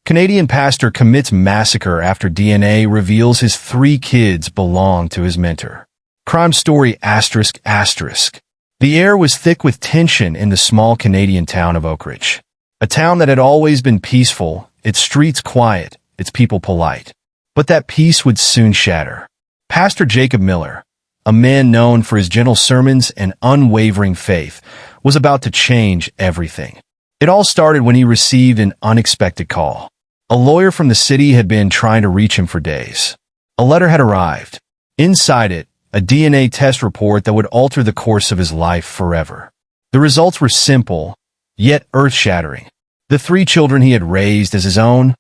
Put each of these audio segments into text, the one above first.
Canadian pastor commits massacre after DNA reveals his 3 kids belong to his mentor. Crime story ***. The air was thick with tension in the small Canadian town of Oakridge. A town that had always been peaceful, its streets quiet, its people polite. But that peace would soon shatter. Pastor Jacob Miller, a man known for his gentle sermons and unwavering faith, was about to change everything. It all started when he received an unexpected call. A lawyer from the city had been trying to reach him for days. A letter had arrived. Inside it, a DNA test report that would alter the course of his life forever. The results were simple, yet earth-shattering. The 3 children he had raised as his own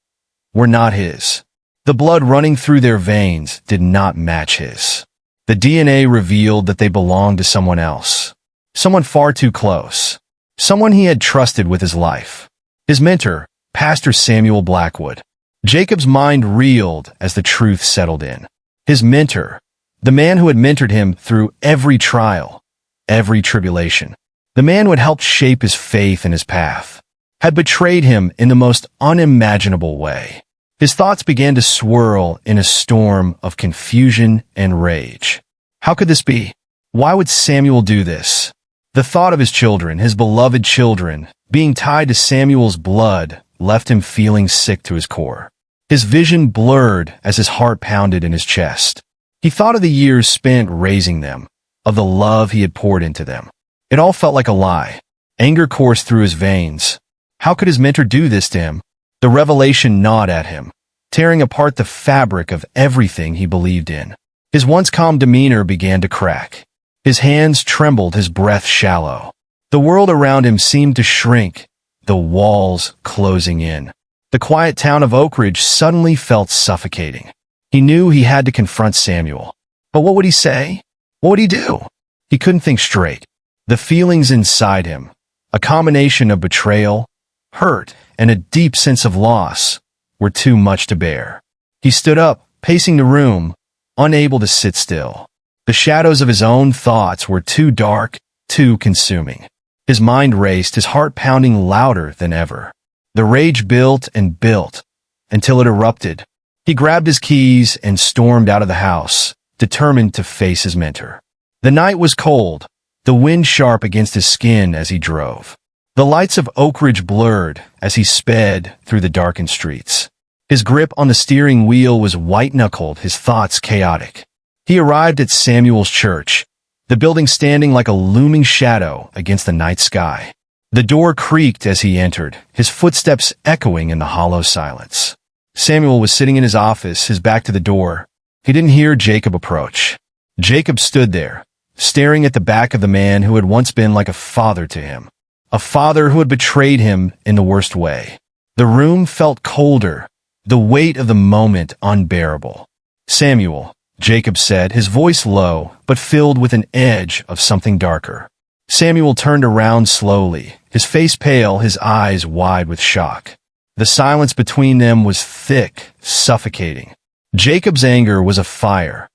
were not his. The blood running through their veins did not match his. The DNA revealed that they belonged to someone else. Someone far too close. Someone he had trusted with his life. His mentor, Pastor Samuel Blackwood. Jacob's mind reeled as the truth settled in. His mentor, the man who had mentored him through every trial, every tribulation, the man who had helped shape his faith and his path, had betrayed him in the most unimaginable way. His thoughts began to swirl in a storm of confusion and rage. How could this be? Why would Samuel do this? The thought of his children, his beloved children, being tied to Samuel's blood left him feeling sick to his core. His vision blurred as his heart pounded in his chest. He thought of the years spent raising them, of the love he had poured into them. It all felt like a lie. Anger coursed through his veins. How could his mentor do this to him? The revelation gnawed at him, tearing apart the fabric of everything he believed in. His once calm demeanor began to crack. His hands trembled, his breath shallow. The world around him seemed to shrink, the walls closing in. The quiet town of Oakridge suddenly felt suffocating. He knew he had to confront Samuel. But what would he say? What would he do? He couldn't think straight. The feelings inside him, a combination of betrayal, hurt, and a deep sense of loss, were too much to bear. He stood up, pacing the room, unable to sit still. The shadows of his own thoughts were too dark, too consuming. His mind raced, his heart pounding louder than ever. The rage built and built, until it erupted. He grabbed his keys and stormed out of the house, determined to face his mentor. The night was cold, the wind sharp against his skin as he drove. The lights of Oakridge blurred as he sped through the darkened streets. His grip on the steering wheel was white-knuckled, his thoughts chaotic. He arrived at Samuel's church, the building standing like a looming shadow against the night sky. The door creaked as he entered, his footsteps echoing in the hollow silence. Samuel was sitting in his office, his back to the door. He didn't hear Jacob approach. Jacob stood there, staring at the back of the man who had once been like a father to him. A father who had betrayed him in the worst way. The room felt colder, the weight of the moment unbearable. "Samuel," Jacob said, his voice low, but filled with an edge of something darker. Samuel turned around slowly, his face pale, his eyes wide with shock. The silence between them was thick, suffocating. Jacob's anger was a fire,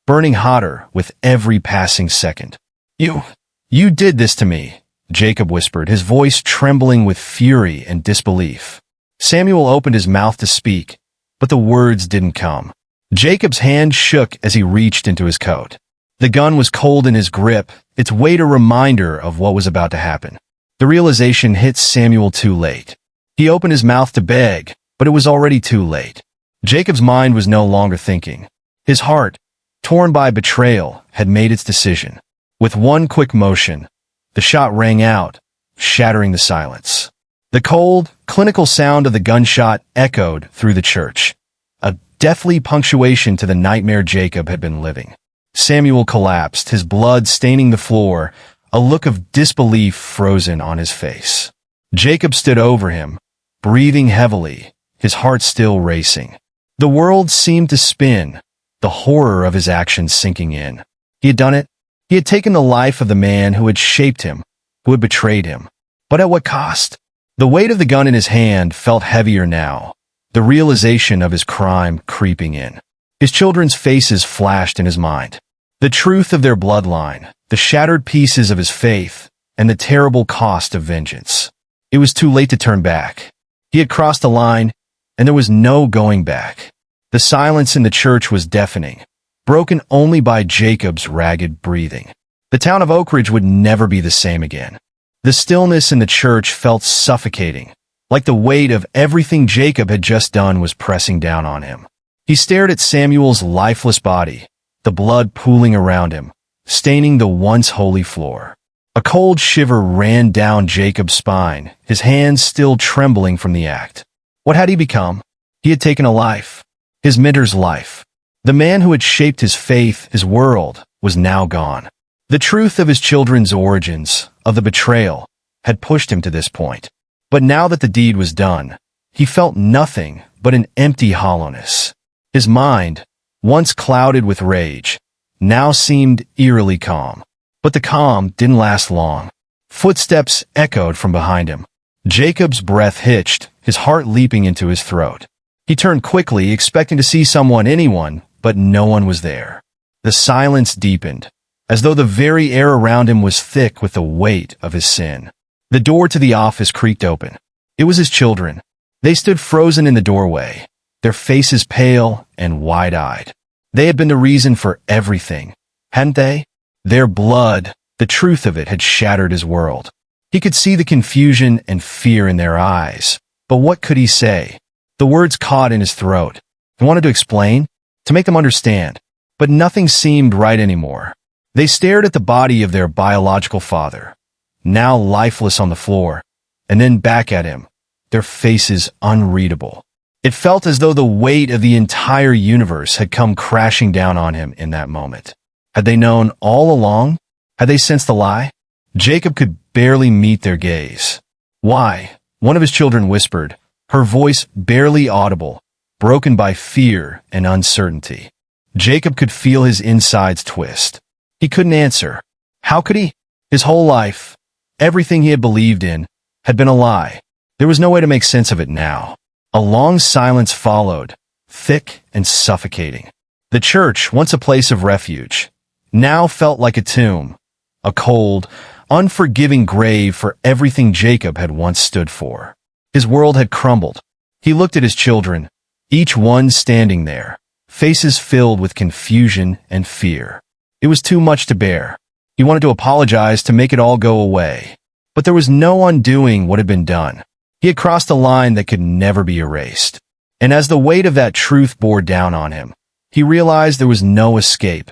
burning hotter with every passing second. You did this to me," Jacob whispered, his voice trembling with fury and disbelief. Samuel opened his mouth to speak, but the words didn't come. Jacob's hand shook as he reached into his coat. The gun was cold in his grip, its weight a reminder of what was about to happen. The realization hit Samuel too late. He opened his mouth to beg, but it was already too late. Jacob's mind was no longer thinking. His heart, torn by betrayal, had made its decision. With one quick motion, the shot rang out, shattering the silence. The cold, clinical sound of the gunshot echoed through the church, a deathly punctuation to the nightmare Jacob had been living. Samuel collapsed, his blood staining the floor, a look of disbelief frozen on his face. Jacob stood over him, breathing heavily, his heart still racing. The world seemed to spin, the horror of his actions sinking in. He had done it. He had taken the life of the man who had shaped him, who had betrayed him. But at what cost? The weight of the gun in his hand felt heavier now, the realization of his crime creeping in. His children's faces flashed in his mind. The truth of their bloodline, the shattered pieces of his faith, and the terrible cost of vengeance. It was too late to turn back. He had crossed the line, and there was no going back. The silence in the church was deafening, broken only by Jacob's ragged breathing. The town of Oak Ridge would never be the same again. The stillness in the church felt suffocating, like the weight of everything Jacob had just done was pressing down on him. He stared at Samuel's lifeless body, the blood pooling around him, staining the once holy floor. A cold shiver ran down Jacob's spine, his hands still trembling from the act. What had he become? He had taken a life. His mentor's life. The man who had shaped his faith, his world, was now gone. The truth of his children's origins, of the betrayal, had pushed him to this point. But now that the deed was done, he felt nothing but an empty hollowness. His mind, once clouded with rage, now seemed eerily calm. But the calm didn't last long. Footsteps echoed from behind him. Jacob's breath hitched, his heart leaping into his throat. He turned quickly, expecting to see anyone, but no one was there. The silence deepened, as though the very air around him was thick with the weight of his sin. The door to the office creaked open. It was his children. They stood frozen in the doorway, their faces pale and wide-eyed. They had been the reason for everything, hadn't they? Their blood, the truth of it, had shattered his world. He could see the confusion and fear in their eyes, but what could he say? The words caught in his throat. He wanted to explain, to make them understand, but nothing seemed right anymore. They stared at the body of their biological father, now lifeless on the floor, and then back at him, their faces unreadable. It felt as though the weight of the entire universe had come crashing down on him in that moment. Had they known all along? Had they sensed the lie? Jacob could barely meet their gaze. Why? One of his children whispered, her voice barely audible, broken by fear and uncertainty. Jacob could feel his insides twist. He couldn't answer. How could he? His whole life, everything he had believed in, had been a lie. There was no way to make sense of it now. A long silence followed, thick and suffocating. The church, once a place of refuge, now felt like a tomb, a cold, unforgiving grave for everything Jacob had once stood for. His world had crumbled. He looked at his children, each one standing there, faces filled with confusion and fear. It was too much to bear. He wanted to apologize, to make it all go away. But there was no undoing what had been done. He had crossed a line that could never be erased. And as the weight of that truth bore down on him, he realized there was no escape,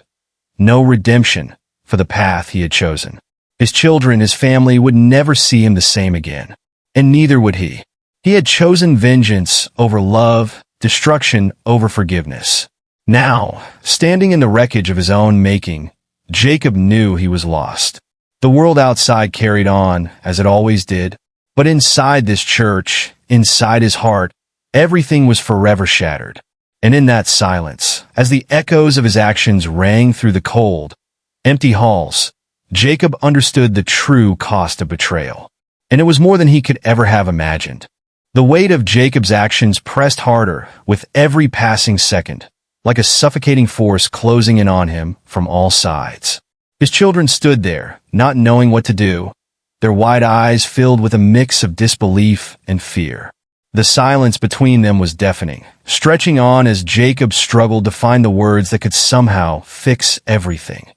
no redemption for the path he had chosen. His children, his family would never see him the same again. And neither would he. He had chosen vengeance over love, destruction over forgiveness. Now, standing in the wreckage of his own making, Jacob knew he was lost. The world outside carried on, as it always did, but inside this church, inside his heart, everything was forever shattered. And in that silence, as the echoes of his actions rang through the cold, empty halls, Jacob understood the true cost of betrayal. And it was more than he could ever have imagined. The weight of Jacob's actions pressed harder with every passing second, like a suffocating force closing in on him from all sides. His children stood there, not knowing what to do, their wide eyes filled with a mix of disbelief and fear. The silence between them was deafening, stretching on as Jacob struggled to find the words that could somehow fix everything.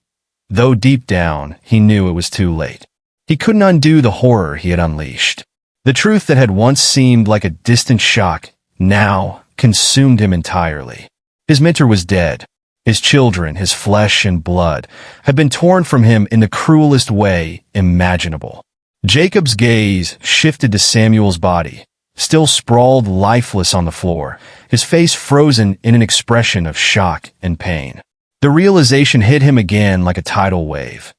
Though deep down, he knew it was too late. He couldn't undo the horror he had unleashed. The truth that had once seemed like a distant shock now consumed him entirely. His mentor was dead. His children, his flesh and blood, had been torn from him in the cruelest way imaginable. Jacob's gaze shifted to Samuel's body, still sprawled lifeless on the floor, his face frozen in an expression of shock and pain. The realization hit him again like a tidal wave.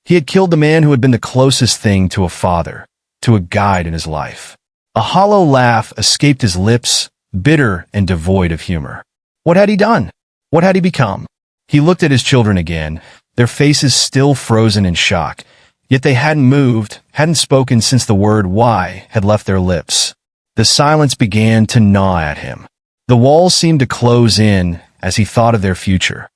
He had killed the man who had been the closest thing to a father, to a guide in his life. A hollow laugh escaped his lips, bitter and devoid of humor. What had he done? What had he become? He looked at his children again, their faces still frozen in shock, yet they hadn't moved, hadn't spoken since the word "why" had left their lips. The silence began to gnaw at him. The walls seemed to close in as he thought of their future.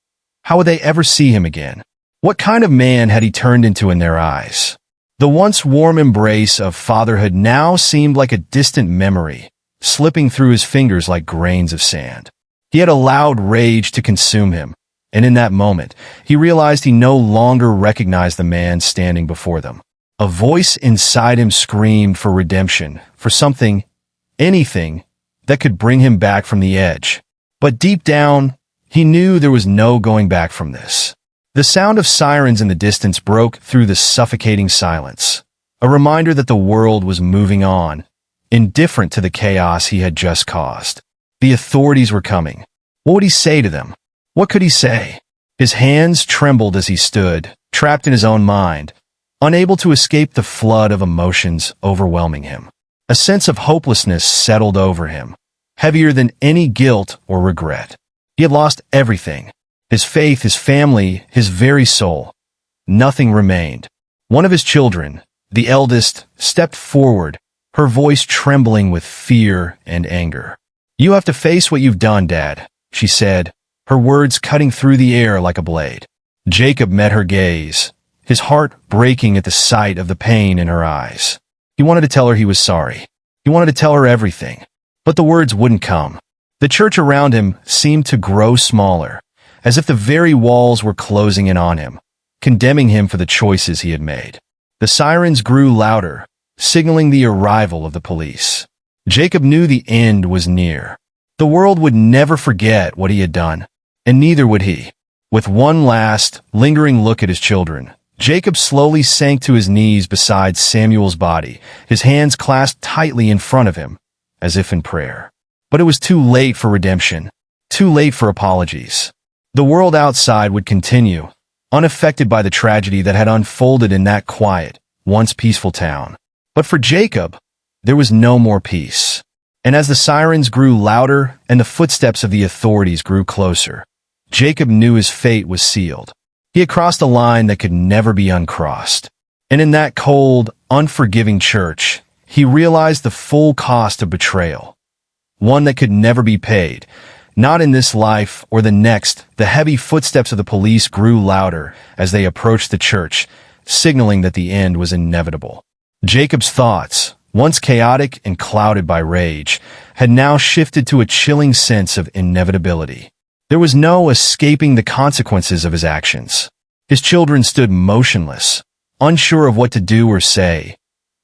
How would they ever see him again? What kind of man had he turned into in their eyes? The once warm embrace of fatherhood now seemed like a distant memory, slipping through his fingers like grains of sand. He had allowed rage to consume him, and in that moment, he realized he no longer recognized the man standing before them. A voice inside him screamed for redemption, for something, anything, that could bring him back from the edge. But deep down, he knew there was no going back from this. The sound of sirens in the distance broke through the suffocating silence, a reminder that the world was moving on, indifferent to the chaos he had just caused. The authorities were coming. What would he say to them? What could he say? His hands trembled as he stood, trapped in his own mind, unable to escape the flood of emotions overwhelming him. A sense of hopelessness settled over him, heavier than any guilt or regret. He had lost everything. His faith, his family, his very soul. Nothing remained. One of his children, the eldest, stepped forward, her voice trembling with fear and anger. "You have to face what you've done, Dad," she said, her words cutting through the air like a blade. Jacob met her gaze, his heart breaking at the sight of the pain in her eyes. He wanted to tell her he was sorry. He wanted to tell her everything. But the words wouldn't come. The church around him seemed to grow smaller, as if the very walls were closing in on him, condemning him for the choices he had made. The sirens grew louder, signaling the arrival of the police. Jacob knew the end was near. The world would never forget what he had done, and neither would he. With one last, lingering look at his children, Jacob slowly sank to his knees beside Samuel's body, his hands clasped tightly in front of him, as if in prayer. But it was too late for redemption, too late for apologies. The world outside would continue, unaffected by the tragedy that had unfolded in that quiet, once peaceful town. But for Jacob, there was no more peace. And as the sirens grew louder and the footsteps of the authorities grew closer, Jacob knew his fate was sealed. He had crossed a line that could never be uncrossed. And in that cold, unforgiving church, he realized the full cost of betrayal. One that could never be paid. Not in this life or the next. The heavy footsteps of the police grew louder as they approached the church, signaling that the end was inevitable. Jacob's thoughts, once chaotic and clouded by rage, had now shifted to a chilling sense of inevitability. There was no escaping the consequences of his actions. His children stood motionless, unsure of what to do or say,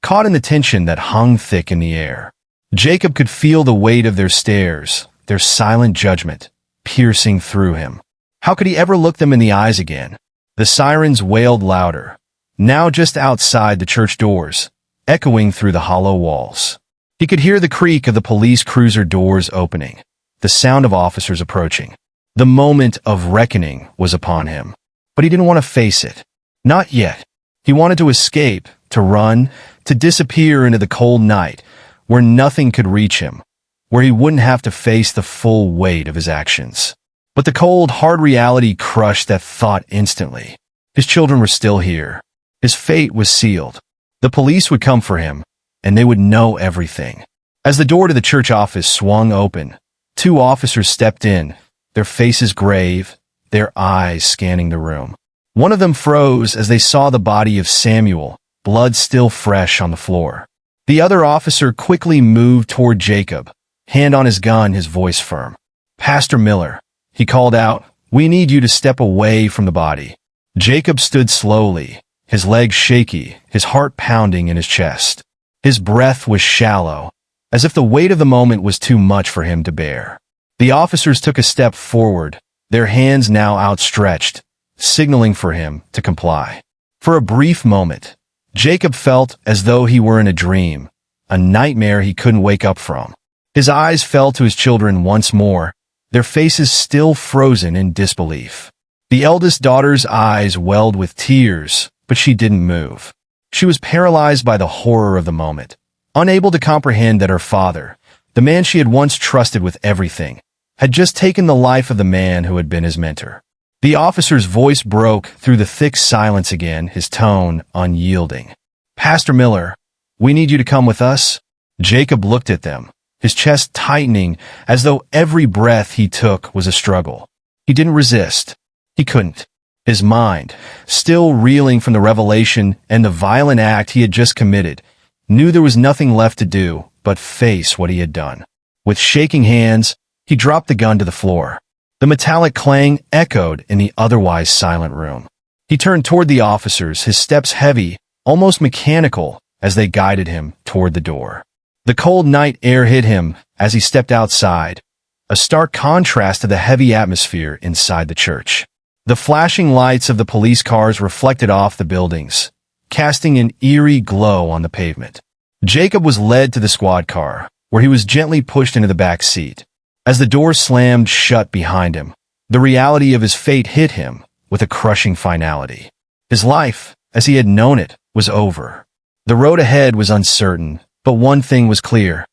caught in the tension that hung thick in the air. Jacob could feel the weight of their stares, their silent judgment, piercing through him. How could he ever look them in the eyes again? The sirens wailed louder, now just outside the church doors, echoing through the hollow walls. He could hear the creak of the police cruiser doors opening, the sound of officers approaching. The moment of reckoning was upon him. But he didn't want to face it. Not yet. He wanted to escape, to run, to disappear into the cold night, where nothing could reach him, where he wouldn't have to face the full weight of his actions. But the cold, hard reality crushed that thought instantly. His children were still here. His fate was sealed. The police would come for him, and they would know everything. As the door to the church office swung open, two officers stepped in, their faces grave, their eyes scanning the room. One of them froze as they saw the body of Samuel, blood still fresh on the floor. The other officer quickly moved toward Jacob, hand on his gun, his voice firm. "Pastor Miller," he called out, "we need you to step away from the body." Jacob stood slowly, his legs shaky, his heart pounding in his chest. His breath was shallow, as if the weight of the moment was too much for him to bear. The officers took a step forward, their hands now outstretched, signaling for him to comply. For a brief moment, Jacob felt as though he were in a dream, a nightmare he couldn't wake up from. His eyes fell to his children once more, their faces still frozen in disbelief. The eldest daughter's eyes welled with tears, but she didn't move. She was paralyzed by the horror of the moment, unable to comprehend that her father, the man she had once trusted with everything, had just taken the life of the man who had been his mentor. The officer's voice broke through the thick silence again, his tone unyielding. "Pastor Miller, we need you to come with us." Jacob looked at them, his chest tightening as though every breath he took was a struggle. He didn't resist. He couldn't. His mind, still reeling from the revelation and the violent act he had just committed, knew there was nothing left to do but face what he had done. With shaking hands, he dropped the gun to the floor. The metallic clang echoed in the otherwise silent room. He turned toward the officers, his steps heavy, almost mechanical, as they guided him toward the door. The cold night air hit him as he stepped outside, a stark contrast to the heavy atmosphere inside the church. The flashing lights of the police cars reflected off the buildings, casting an eerie glow on the pavement. Jacob was led to the squad car, where he was gently pushed into the back seat. As the door slammed shut behind him, the reality of his fate hit him with a crushing finality. His life, as he had known it, was over. The road ahead was uncertain, but one thing was clear.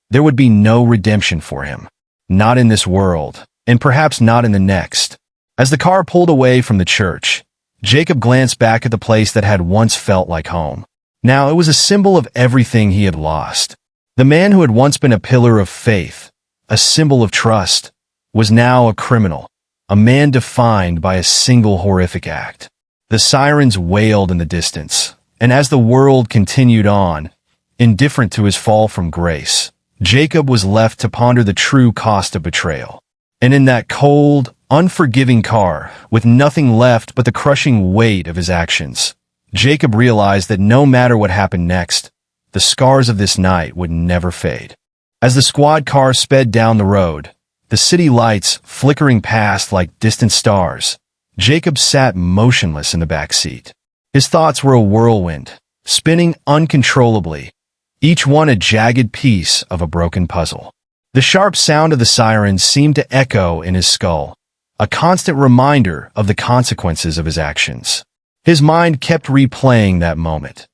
There would be no redemption for him. Not in this world, and perhaps not in the next. As the car pulled away from the church, Jacob glanced back at the place that had once felt like home. Now it was a symbol of everything he had lost. The man who had once been a pillar of faith, a symbol of trust, was now a criminal, a man defined by a single horrific act. The sirens wailed in the distance, and as the world continued on, indifferent to his fall from grace, Jacob was left to ponder the true cost of betrayal. And in that cold, unforgiving car, with nothing left but the crushing weight of his actions, Jacob realized that no matter what happened next, the scars of this night would never fade. As the squad car sped down the road, the city lights flickering past like distant stars, Jacob sat motionless in the back seat. His thoughts were a whirlwind, spinning uncontrollably, each one a jagged piece of a broken puzzle. The sharp sound of the sirens seemed to echo in his skull, a constant reminder of the consequences of his actions. His mind kept replaying that moment.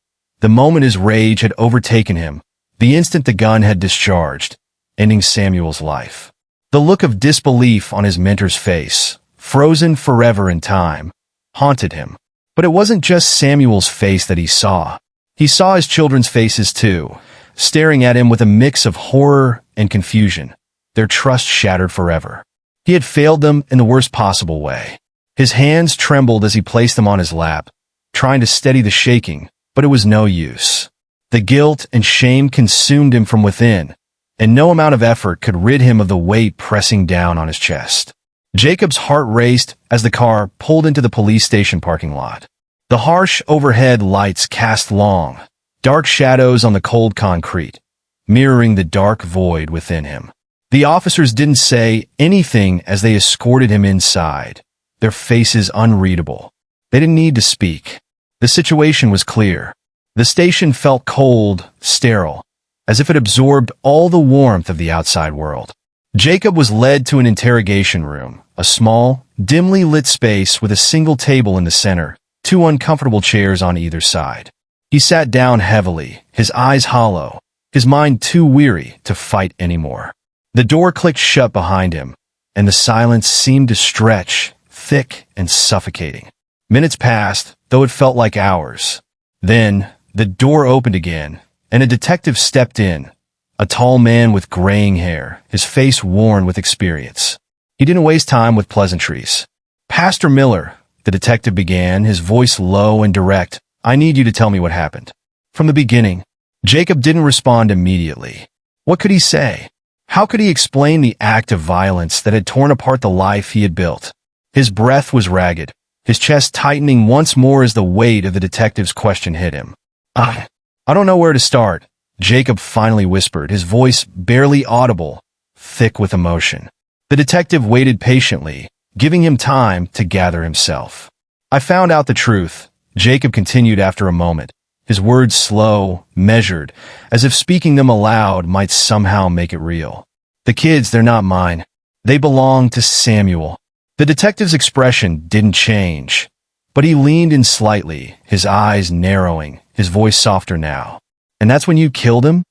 The moment his rage had overtaken him, the instant the gun had discharged, ending Samuel's life. The look of disbelief on his mentor's face, frozen forever in time, haunted him. But it wasn't just Samuel's face that he saw. He saw his children's faces too, staring at him with a mix of horror and confusion, their trust shattered forever. He had failed them in the worst possible way. His hands trembled as he placed them on his lap, trying to steady the shaking, but it was no use. The guilt and shame consumed him from within, and no amount of effort could rid him of the weight pressing down on his chest. Jacob's heart raced as the car pulled into the police station parking lot. The harsh overhead lights cast long, dark shadows on the cold concrete, mirroring the dark void within him. The officers didn't say anything as they escorted him inside, their faces unreadable. They didn't need to speak. The situation was clear. The station felt cold, sterile, as if it absorbed all the warmth of the outside world. Jacob was led to an interrogation room, a small, dimly lit space with a single table in the center, two uncomfortable chairs on either side. He sat down heavily, his eyes hollow, his mind too weary to fight anymore. The door clicked shut behind him, and the silence seemed to stretch, thick and suffocating. Minutes passed, though it felt like hours. Then, the door opened again, and a detective stepped in, a tall man with graying hair, his face worn with experience. He didn't waste time with pleasantries. "Pastor Miller," the detective began, his voice low and direct, "I need you to tell me what happened." From the beginning, Jacob didn't respond immediately. What could he say? How could he explain the act of violence that had torn apart the life he had built? His breath was ragged, his chest tightening once more as the weight of the detective's question hit him. I don't know where to start," Jacob finally whispered, his voice barely audible, thick with emotion. The detective waited patiently, giving him time to gather himself. "I found out the truth," Jacob continued after a moment, his words slow, measured, as if speaking them aloud might somehow make it real. "The kids, they're not mine. They belong to Samuel." The detective's expression didn't change, but he leaned in slightly, his eyes narrowing, his voice softer now. "And that's when you killed him?"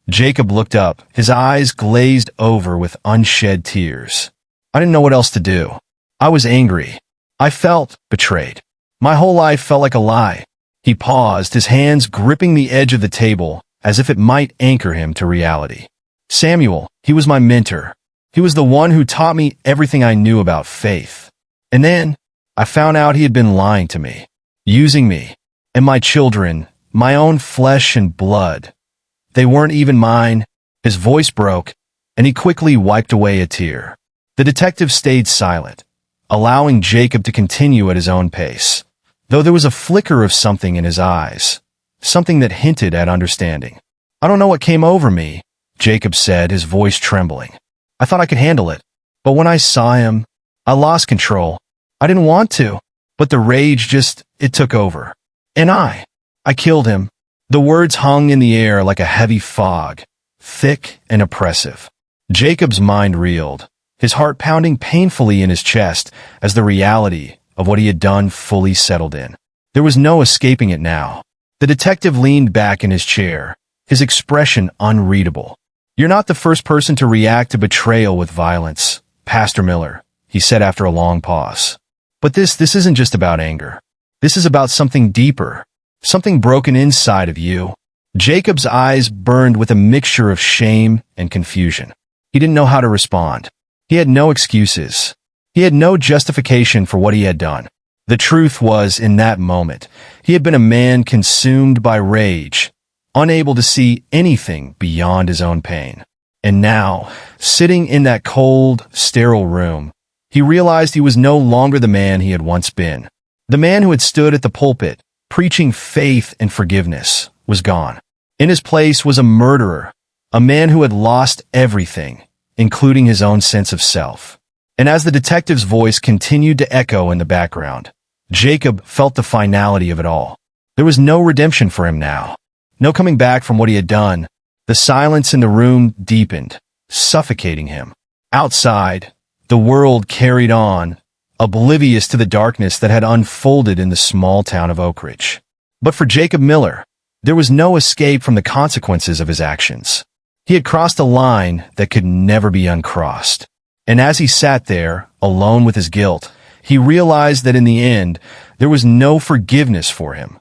Jacob looked up, his eyes glazed over with unshed tears. "I didn't know what else to do. I was angry. I felt betrayed. My whole life felt like a lie." He paused, his hands gripping the edge of the table, as if it might anchor him to reality. "Samuel, he was my mentor. He was the one who taught me everything I knew about faith. And then, I found out he had been lying to me, using me, and my children, my own flesh and blood, They weren't even mine. His voice broke, and he quickly wiped away a tear. The detective stayed silent, allowing Jacob to continue at his own pace, though there was a flicker of something in his eyes, something that hinted at understanding. "I don't know what came over me," Jacob said, his voice trembling. "I thought I could handle it, but when I saw him, I lost control. I didn't want to, but the rage it took over. And I killed him." The words hung in the air like a heavy fog, thick and oppressive. Jacob's mind reeled, his heart pounding painfully in his chest as the reality of what he had done fully settled in. There was no escaping it now. The detective leaned back in his chair, his expression unreadable. "You're not the first person to react to betrayal with violence, Pastor Miller," he said after a long pause. "But this isn't just about anger. This is about something deeper, something broken inside of you." Jacob's eyes burned with a mixture of shame and confusion. He didn't know how to respond. He had no excuses. He had no justification for what he had done. The truth was, in that moment, he had been a man consumed by rage, unable to see anything beyond his own pain. And now, sitting in that cold, sterile room, he realized he was no longer the man he had once been. The man who had stood at the pulpit, preaching faith and forgiveness, was gone. In his place was a murderer, a man who had lost everything, including his own sense of self. And as the detective's voice continued to echo in the background, Jacob felt the finality of it all. There was no redemption for him now, no coming back from what he had done. The silence in the room deepened, suffocating him. Outside, the world carried on, oblivious to the darkness that had unfolded in the small town of Oak Ridge. But for Jacob Miller, there was no escape from the consequences of his actions. He had crossed a line that could never be uncrossed. And as he sat there, alone with his guilt, he realized that in the end, there was no forgiveness for him.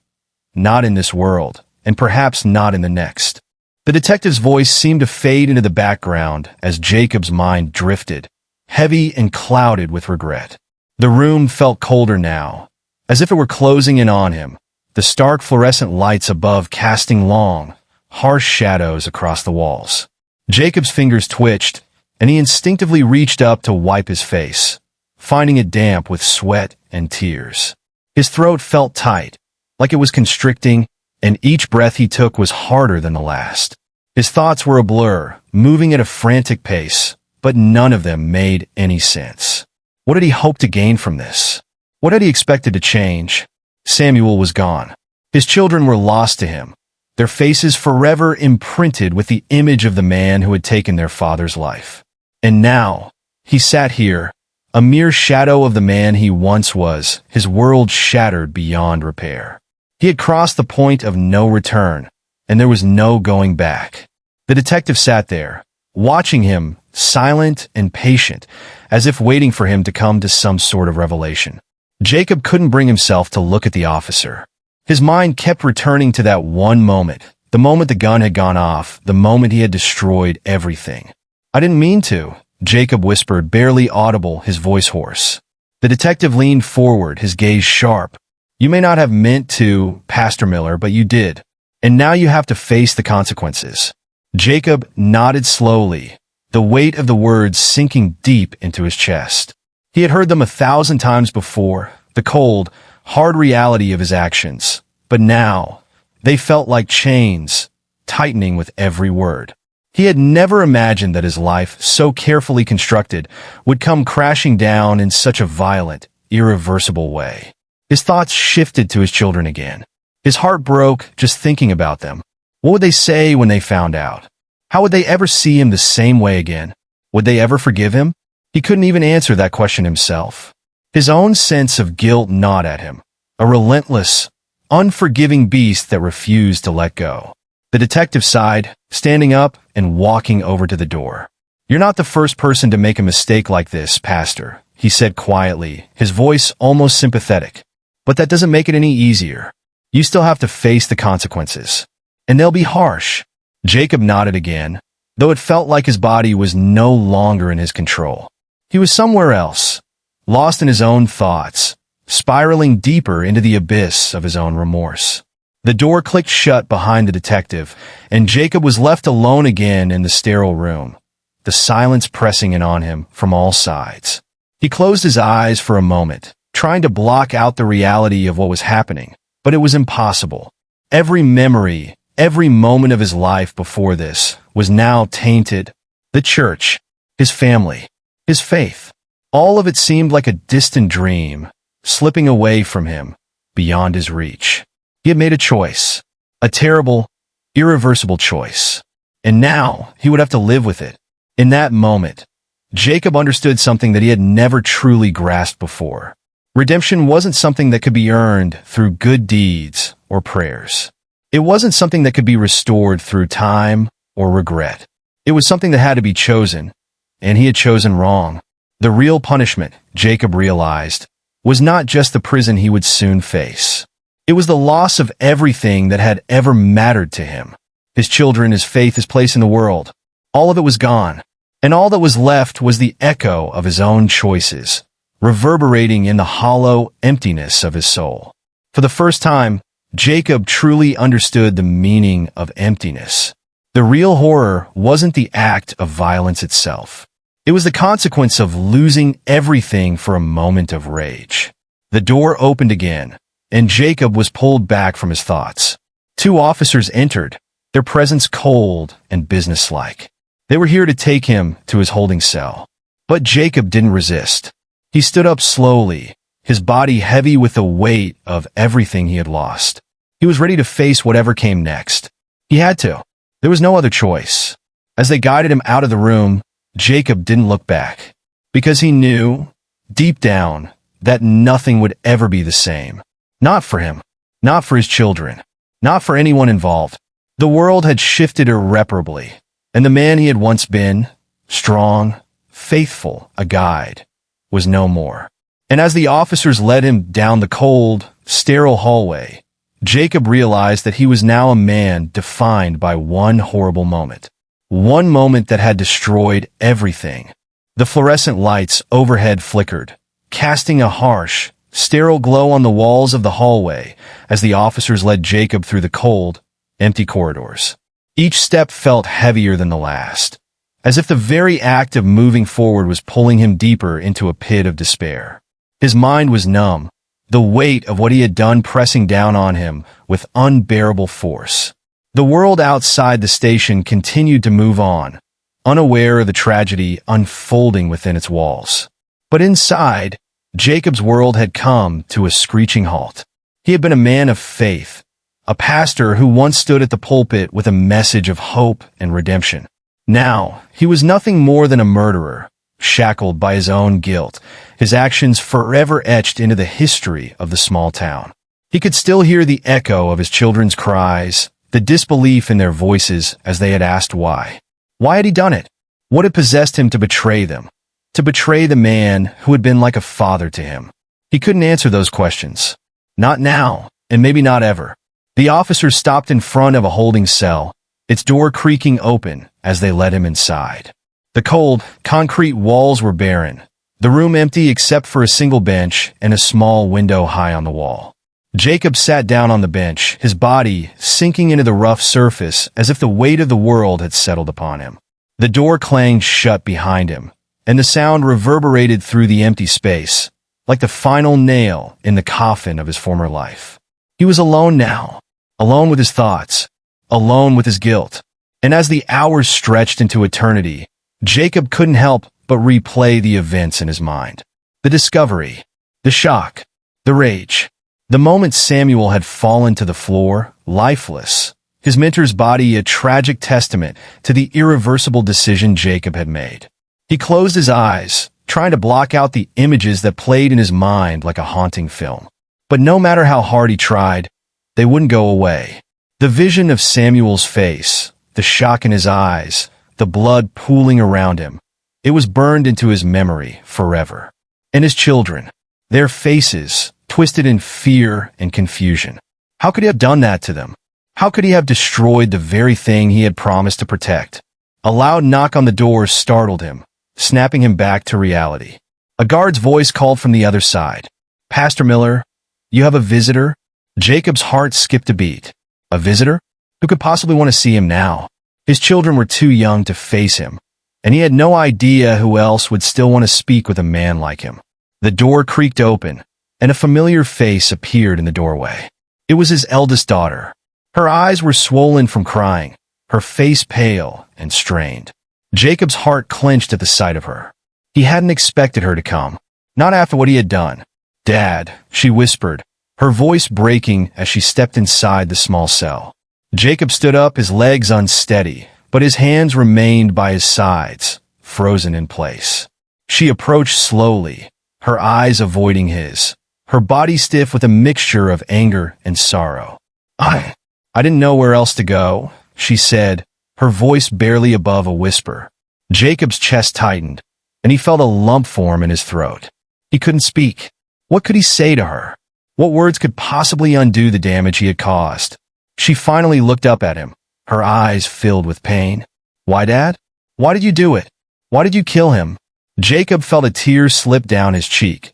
Not in this world, and perhaps not in the next. The detective's voice seemed to fade into the background as Jacob's mind drifted, heavy and clouded with regret. The room felt colder now, as if it were closing in on him, the stark fluorescent lights above casting long, harsh shadows across the walls. Jacob's fingers twitched, and he instinctively reached up to wipe his face, finding it damp with sweat and tears. His throat felt tight, like it was constricting, and each breath he took was harder than the last. His thoughts were a blur, moving at a frantic pace, but none of them made any sense. What did he hope to gain from this? What had he expected to change? Samuel was gone. His children were lost to him, their faces forever imprinted with the image of the man who had taken their father's life. And now, he sat here, a mere shadow of the man he once was, his world shattered beyond repair. He had crossed the point of no return, and there was no going back. The detective sat there, watching him, silent and patient, as if waiting for him to come to some sort of revelation. Jacob couldn't bring himself to look at the officer. His mind kept returning to that one moment, the moment the gun had gone off, the moment he had destroyed everything. "I didn't mean to," Jacob whispered, barely audible, his voice hoarse. The detective leaned forward, his gaze sharp. "You may not have meant to, Pastor Miller, but you did. And now you have to face the consequences." Jacob nodded slowly, the weight of the words sinking deep into his chest. He had heard them 1,000 times before, the cold, hard reality of his actions. But now, they felt like chains, tightening with every word. He had never imagined that his life, so carefully constructed, would come crashing down in such a violent, irreversible way. His thoughts shifted to his children again. His heart broke just thinking about them. What would they say when they found out? How would they ever see him the same way again? Would they ever forgive him? He couldn't even answer that question himself. His own sense of guilt gnawed at him, a relentless, unforgiving beast that refused to let go. The detective sighed, standing up and walking over to the door. "You're not the first person to make a mistake like this, Pastor," he said quietly, his voice almost sympathetic. "But that doesn't make it any easier. You still have to face the consequences. And they'll be harsh." Jacob nodded again, though it felt like his body was no longer in his control. He was somewhere else, lost in his own thoughts, spiraling deeper into the abyss of his own remorse. The door clicked shut behind the detective, and Jacob was left alone again in the sterile room, the silence pressing in on him from all sides. He closed his eyes for a moment, trying to block out the reality of what was happening, but it was impossible. Every memory, every moment of his life before this was now tainted. The church, his family, his faith. All of it seemed like a distant dream, slipping away from him, beyond his reach. He had made a choice, a terrible, irreversible choice, and now he would have to live with it. In that moment, Jacob understood something that he had never truly grasped before. Redemption wasn't something that could be earned through good deeds or prayers. It wasn't something that could be restored through time or regret. It was something that had to be chosen, and he had chosen wrong. The real punishment, Jacob realized, was not just the prison he would soon face. It was the loss of everything that had ever mattered to him. His children, his faith, his place in the world. All of it was gone, and all that was left was the echo of his own choices, reverberating in the hollow emptiness of his soul. For the first time, Jacob truly understood the meaning of emptiness. The real horror wasn't the act of violence itself. It was the consequence of losing everything for a moment of rage. The door opened again, and Jacob was pulled back from his thoughts. Two officers entered, their presence cold and businesslike. They were here to take him to his holding cell. But Jacob didn't resist. He stood up slowly, his body heavy with the weight of everything he had lost. He was ready to face whatever came next. He had to. There was no other choice. As they guided him out of the room, Jacob didn't look back, because he knew, deep down, that nothing would ever be the same. Not for him, not for his children, not for anyone involved. The world had shifted irreparably, and the man he had once been, strong, faithful, a guide, was no more. And as the officers led him down the cold, sterile hallway, Jacob realized that he was now a man defined by one horrible moment. One moment that had destroyed everything. The fluorescent lights overhead flickered, casting a harsh, sterile glow on the walls of the hallway as the officers led Jacob through the cold, empty corridors. Each step felt heavier than the last, as if the very act of moving forward was pulling him deeper into a pit of despair. His mind was numb, the weight of what he had done pressing down on him with unbearable force. The world outside the station continued to move on, unaware of the tragedy unfolding within its walls. But inside, Jacob's world had come to a screeching halt. He had been a man of faith, a pastor who once stood at the pulpit with a message of hope and redemption. Now, he was nothing more than a murderer, shackled by his own guilt, his actions forever etched into the history of the small town. He could still hear the echo of his children's cries, the disbelief in their voices as they had asked why. Why had he done it? What had possessed him to betray them? To betray the man who had been like a father to him? He couldn't answer those questions. Not now, and maybe not ever. The officers stopped in front of a holding cell, its door creaking open as they led him inside. The cold, concrete walls were barren, the room empty except for a single bench and a small window high on the wall. Jacob sat down on the bench, his body sinking into the rough surface as if the weight of the world had settled upon him. The door clanged shut behind him, and the sound reverberated through the empty space, like the final nail in the coffin of his former life. He was alone now, alone with his thoughts, alone with his guilt. And as the hours stretched into eternity, Jacob couldn't help but replay the events in his mind. The discovery, the shock, the rage. The moment Samuel had fallen to the floor, lifeless, his mentor's body a tragic testament to the irreversible decision Jacob had made. He closed his eyes, trying to block out the images that played in his mind like a haunting film. But no matter how hard he tried, they wouldn't go away. The vision of Samuel's face, the shock in his eyes, the blood pooling around him, it was burned into his memory forever. And his children, their faces, twisted in fear and confusion. How could he have done that to them? How could he have destroyed the very thing he had promised to protect? A loud knock on the door startled him, snapping him back to reality. A guard's voice called from the other side. "Pastor Miller, you have a visitor?" Jacob's heart skipped a beat. A visitor? Who could possibly want to see him now? His children were too young to face him, and he had no idea who else would still want to speak with a man like him. The door creaked open, and a familiar face appeared in the doorway. It was his eldest daughter. Her eyes were swollen from crying, her face pale and strained. Jacob's heart clenched at the sight of her. He hadn't expected her to come, not after what he had done. "Dad," she whispered, her voice breaking as she stepped inside the small cell. Jacob stood up, his legs unsteady, but his hands remained by his sides, frozen in place. She approached slowly, her eyes avoiding his, her body stiff with a mixture of anger and sorrow. I didn't know where else to go," she said, her voice barely above a whisper. Jacob's chest tightened, and he felt a lump form in his throat. He couldn't speak. What could he say to her? What words could possibly undo the damage he had caused? She finally looked up at him, her eyes filled with pain. "Why, Dad? Why did you do it? Why did you kill him?" Jacob felt a tear slip down his cheek,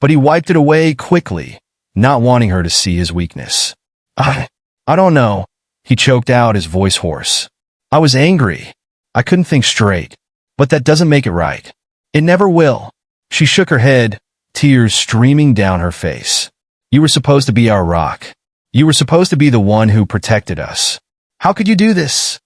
but he wiped it away quickly, not wanting her to see his weakness. I don't know," he choked out, his voice hoarse. "I was angry. I couldn't think straight. But that doesn't make it right. It never will." She shook her head, tears streaming down her face. "You were supposed to be our rock. You were supposed to be the one who protected us. How could you do this?"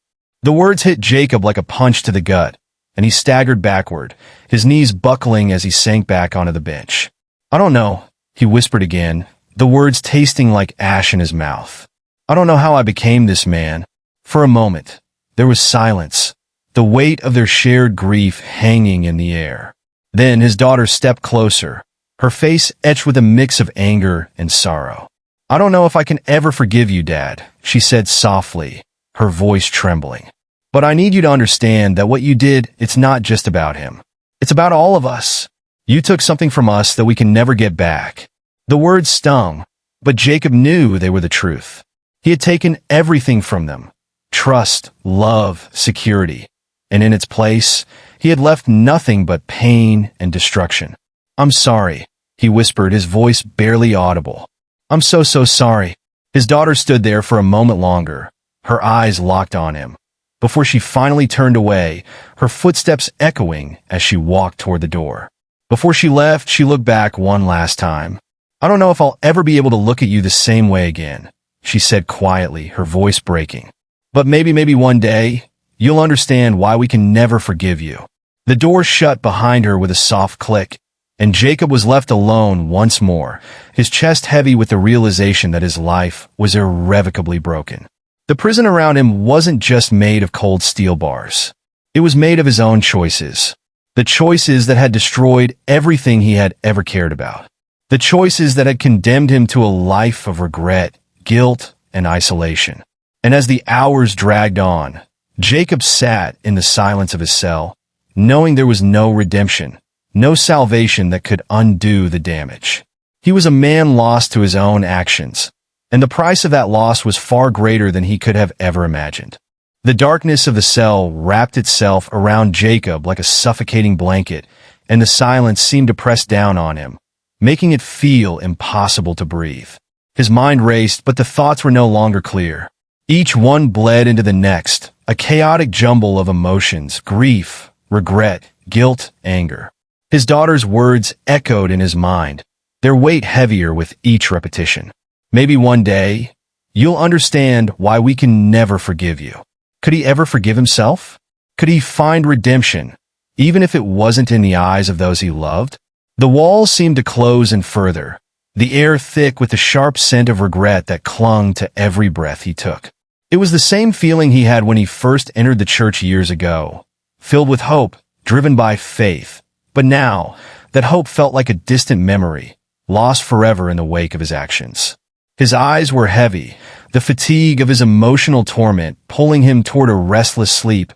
The words hit Jacob like a punch to the gut, and he staggered backward, his knees buckling as he sank back onto the bench. "I don't know," he whispered again, the words tasting like ash in his mouth. "I don't know how I became this man." For a moment, there was silence, the weight of their shared grief hanging in the air. Then his daughter stepped closer, her face etched with a mix of anger and sorrow. "I don't know if I can ever forgive you, Dad," she said softly, her voice trembling. "But I need you to understand that what you did, it's not just about him. It's about all of us. You took something from us that we can never get back." The words stung, but Jacob knew they were the truth. He had taken everything from them: trust, love, security. And in its place, he had left nothing but pain and destruction. "I'm sorry," he whispered, his voice barely audible. "I'm so sorry." His daughter stood there for a moment longer, her eyes locked on him, before she finally turned away, her footsteps echoing as she walked toward the door. Before she left, she looked back one last time. "I don't know if I'll ever be able to look at you the same way again," she said quietly, her voice breaking. "But maybe one day, you'll understand why we can never forgive you." The door shut behind her with a soft click, and Jacob was left alone once more, his chest heavy with the realization that his life was irrevocably broken. The prison around him wasn't just made of cold steel bars. It was made of his own choices. The choices that had destroyed everything he had ever cared about. The choices that had condemned him to a life of regret, guilt, and isolation. And as the hours dragged on, Jacob sat in the silence of his cell, knowing there was no redemption, no salvation that could undo the damage. He was a man lost to his own actions, and the price of that loss was far greater than he could have ever imagined. The darkness of the cell wrapped itself around Jacob like a suffocating blanket, and the silence seemed to press down on him, making it feel impossible to breathe. His mind raced, but the thoughts were no longer clear. Each one bled into the next, a chaotic jumble of emotions: grief, regret, guilt, anger. His daughter's words echoed in his mind, their weight heavier with each repetition. "Maybe one day, you'll understand why we can never forgive you." Could he ever forgive himself? Could he find redemption, even if it wasn't in the eyes of those he loved? The walls seemed to close in further, the air thick with the sharp scent of regret that clung to every breath he took. It was the same feeling he had when he first entered the church years ago, filled with hope, driven by faith. But now, that hope felt like a distant memory, lost forever in the wake of his actions. His eyes were heavy, the fatigue of his emotional torment pulling him toward a restless sleep,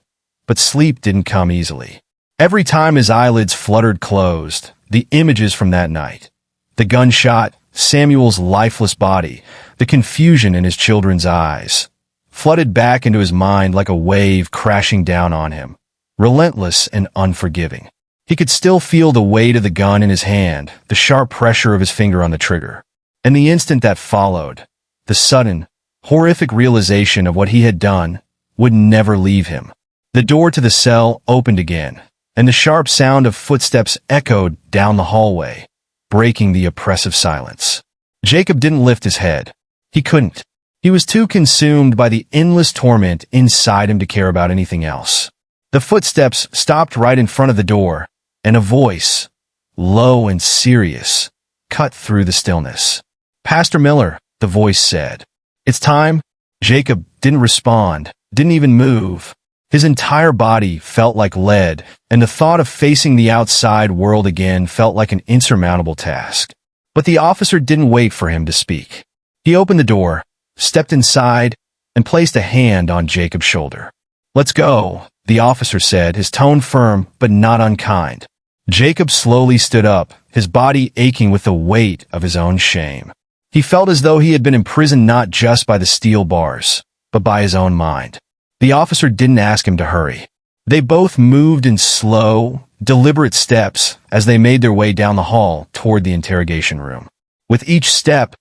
but sleep didn't come easily. Every time his eyelids fluttered closed, the images from that night, the gunshot, Samuel's lifeless body, the confusion in his children's eyes, flooded back into his mind like a wave crashing down on him, relentless and unforgiving. He could still feel the weight of the gun in his hand, the sharp pressure of his finger on the trigger. And the instant that followed, the sudden, horrific realization of what he had done, would never leave him. The door to the cell opened again, and the sharp sound of footsteps echoed down the hallway, breaking the oppressive silence. Jacob didn't lift his head. He couldn't. He was too consumed by the endless torment inside him to care about anything else. The footsteps stopped right in front of the door, and a voice, low and serious, cut through the stillness. "Pastor Miller," the voice said. "It's time." Jacob didn't respond, didn't even move. His entire body felt like lead, and the thought of facing the outside world again felt like an insurmountable task. But the officer didn't wait for him to speak. He opened the door, stepped inside, and placed a hand on Jacob's shoulder. "Let's go," the officer said, his tone firm but not unkind. Jacob slowly stood up, his body aching with the weight of his own shame. He felt as though he had been imprisoned not just by the steel bars, but by his own mind. The officer didn't ask him to hurry. They both moved in slow, deliberate steps as they made their way down the hall toward the interrogation room. With each step,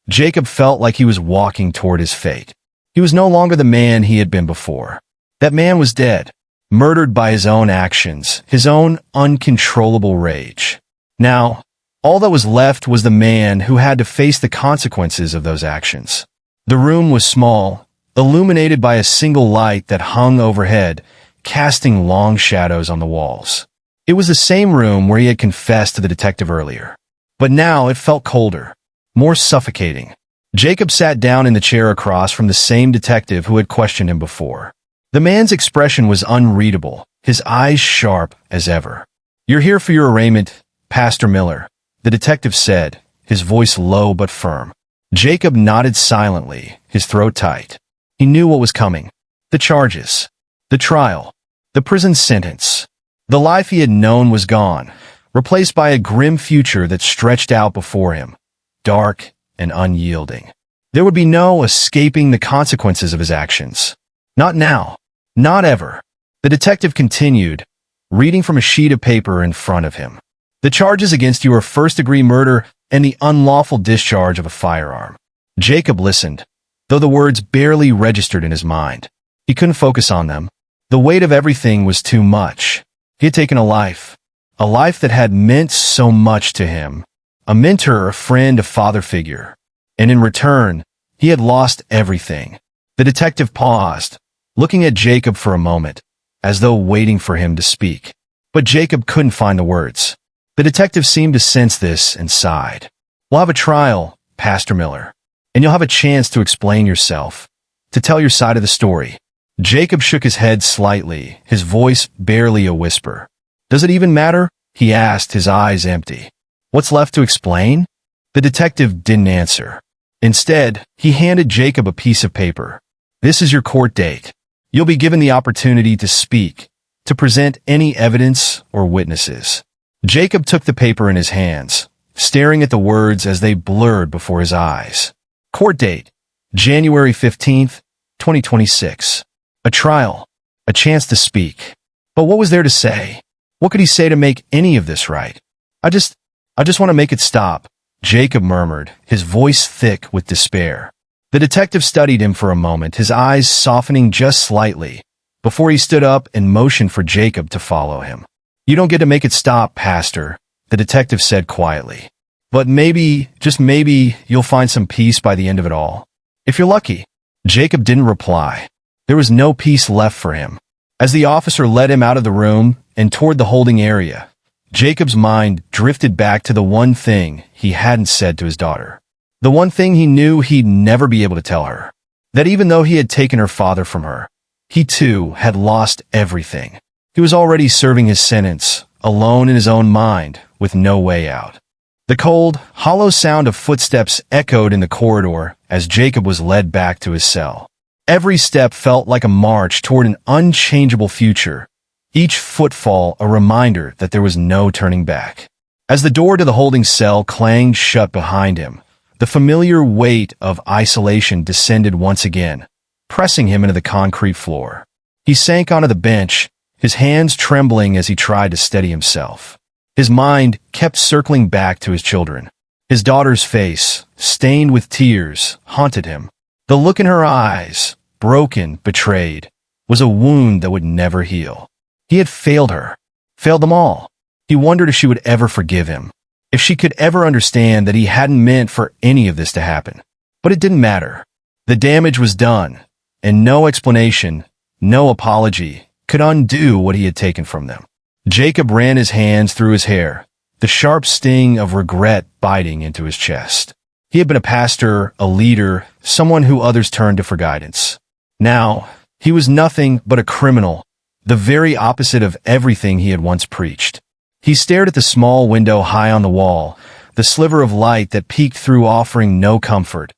Jacob felt like he was walking toward his fate. He was no longer the man he had been before. That man was dead, murdered by his own actions, his own uncontrollable rage. Now, all that was left was the man who had to face the consequences of those actions. The room was small, illuminated by a single light that hung overhead, casting long shadows on the walls. It was the same room where he had confessed to the detective earlier. But now it felt colder, more suffocating. Jacob sat down in the chair across from the same detective who had questioned him before. The man's expression was unreadable, his eyes sharp as ever. "You're here for your arraignment, Pastor Miller," the detective said, his voice low but firm. Jacob nodded silently, his throat tight. He knew what was coming. The charges. The trial. The prison sentence. The life he had known was gone, replaced by a grim future that stretched out before him, dark and unyielding. There would be no escaping the consequences of his actions. Not now. Not ever. The detective continued, reading from a sheet of paper in front of him. "The charges against you are first-degree murder and the unlawful discharge of a firearm." Jacob listened, though the words barely registered in his mind. He couldn't focus on them. The weight of everything was too much. He had taken a life that had meant so much to him, a mentor, a friend, a father figure. And in return, he had lost everything. The detective paused, looking at Jacob for a moment, as though waiting for him to speak. But Jacob couldn't find the words. The detective seemed to sense this and sighed. "We'll have a trial, Pastor Miller, and you'll have a chance to explain yourself, to tell your side of the story." Jacob shook his head slightly, his voice barely a whisper. "Does it even matter?" he asked, his eyes empty. "What's left to explain?" The detective didn't answer. Instead, he handed Jacob a piece of paper. "This is your court date. You'll be given the opportunity to speak, to present any evidence or witnesses." Jacob took the paper in his hands, staring at the words as they blurred before his eyes. Court date, January 15th, 2026. A trial, a chance to speak. But what was there to say? What could he say to make any of this right? I just want to make it stop," Jacob murmured, his voice thick with despair. The detective studied him for a moment, his eyes softening just slightly, before he stood up and motioned for Jacob to follow him. "You don't get to make it stop, Pastor," the detective said quietly. "But maybe, just maybe, you'll find some peace by the end of it all. If you're lucky." Jacob didn't reply. There was no peace left for him. As the officer led him out of the room and toward the holding area, Jacob's mind drifted back to the one thing he hadn't said to his daughter. The one thing he knew he'd never be able to tell her. That even though he had taken her father from her, he too had lost everything. He was already serving his sentence, alone in his own mind, with no way out. The cold, hollow sound of footsteps echoed in the corridor as Jacob was led back to his cell. Every step felt like a march toward an unchangeable future, each footfall a reminder that there was no turning back. As the door to the holding cell clanged shut behind him, the familiar weight of isolation descended once again, pressing him into the concrete floor. He sank onto the bench, his hands trembling as he tried to steady himself. His mind kept circling back to his children. His daughter's face, stained with tears, haunted him. The look in her eyes, broken, betrayed, was a wound that would never heal. He had failed her, failed them all. He wondered if she would ever forgive him, if she could ever understand that he hadn't meant for any of this to happen. But it didn't matter. The damage was done, and no explanation, no apology, could undo what he had taken from them. Jacob ran his hands through his hair, the sharp sting of regret biting into his chest. He had been a pastor, a leader, someone who others turned to for guidance. Now, he was nothing but a criminal, the very opposite of everything he had once preached. He stared at the small window high on the wall, the sliver of light that peeked through, offering no comfort,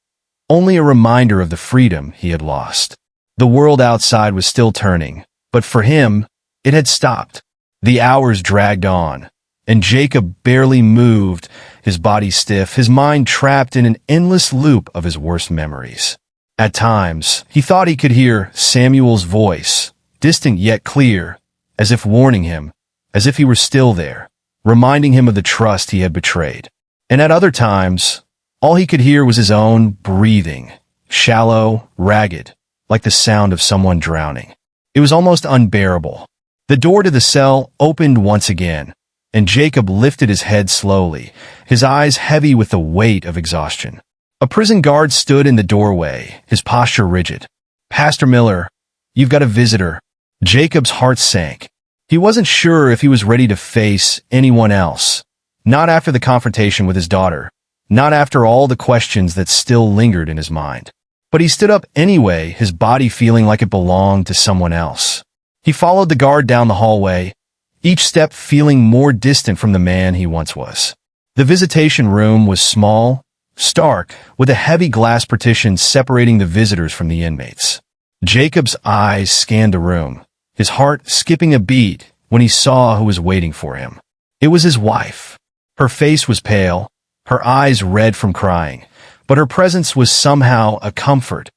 only a reminder of the freedom he had lost. The world outside was still turning, but for him, it had stopped. The hours dragged on, and Jacob barely moved, his body stiff, his mind trapped in an endless loop of his worst memories. At times, he thought he could hear Samuel's voice, distant yet clear, as if warning him, as if he were still there, reminding him of the trust he had betrayed. And at other times, all he could hear was his own breathing, shallow, ragged, like the sound of someone drowning. It was almost unbearable. The door to the cell opened once again, and Jacob lifted his head slowly, his eyes heavy with the weight of exhaustion. A prison guard stood in the doorway, his posture rigid. "Pastor Miller, you've got a visitor." Jacob's heart sank. He wasn't sure if he was ready to face anyone else. Not after the confrontation with his daughter. Not after all the questions that still lingered in his mind. But he stood up anyway, his body feeling like it belonged to someone else. He followed the guard down the hallway, each step feeling more distant from the man he once was. The visitation room was small, stark, with a heavy glass partition separating the visitors from the inmates. Jacob's eyes scanned the room, his heart skipping a beat when he saw who was waiting for him. It was his wife. Her face was pale, her eyes red from crying, but her presence was somehow a comfort,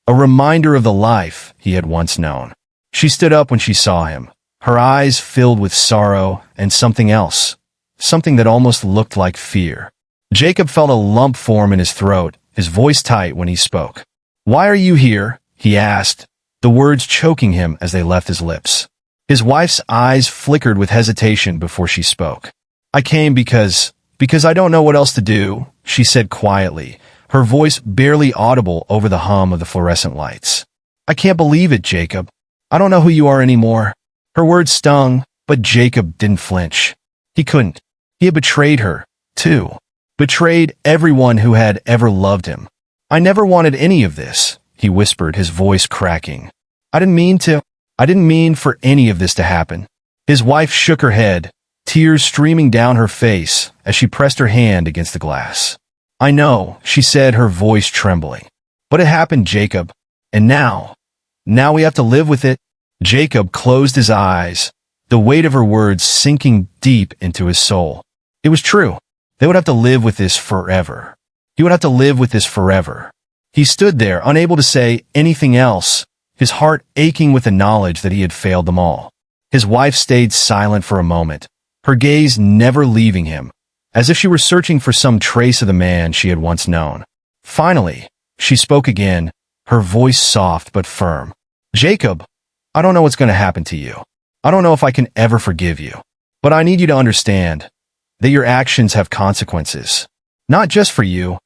a reminder of the life he had once known. She stood up when she saw him, her eyes filled with sorrow and something else, something that almost looked like fear. Jacob felt a lump form in his throat, his voice tight when he spoke. "Why are you here?" he asked, the words choking him as they left his lips. His wife's eyes flickered with hesitation before she spoke. "I came because I don't know what else to do," she said quietly, her voice barely audible over the hum of the fluorescent lights. "I can't believe it, Jacob. I don't know who you are anymore." Her words stung, but Jacob didn't flinch. He couldn't. He had betrayed her, too. Betrayed everyone who had ever loved him. "I never wanted any of this," he whispered, his voice cracking. I didn't mean for any of this to happen." His wife shook her head, tears streaming down her face as she pressed her hand against the glass. "I know," she said, her voice trembling. "But it happened, Jacob. And now we have to live with it." Jacob closed his eyes, the weight of her words sinking deep into his soul. It was true. They would have to live with this forever. He would have to live with this forever. He stood there, unable to say anything else, his heart aching with the knowledge that he had failed them all. His wife stayed silent for a moment, her gaze never leaving him, as if she were searching for some trace of the man she had once known. Finally, she spoke again, her voice soft but firm. "Jacob, I don't know what's going to happen to you. I don't know if I can ever forgive you. But I need you to understand that your actions have consequences. Not just for you,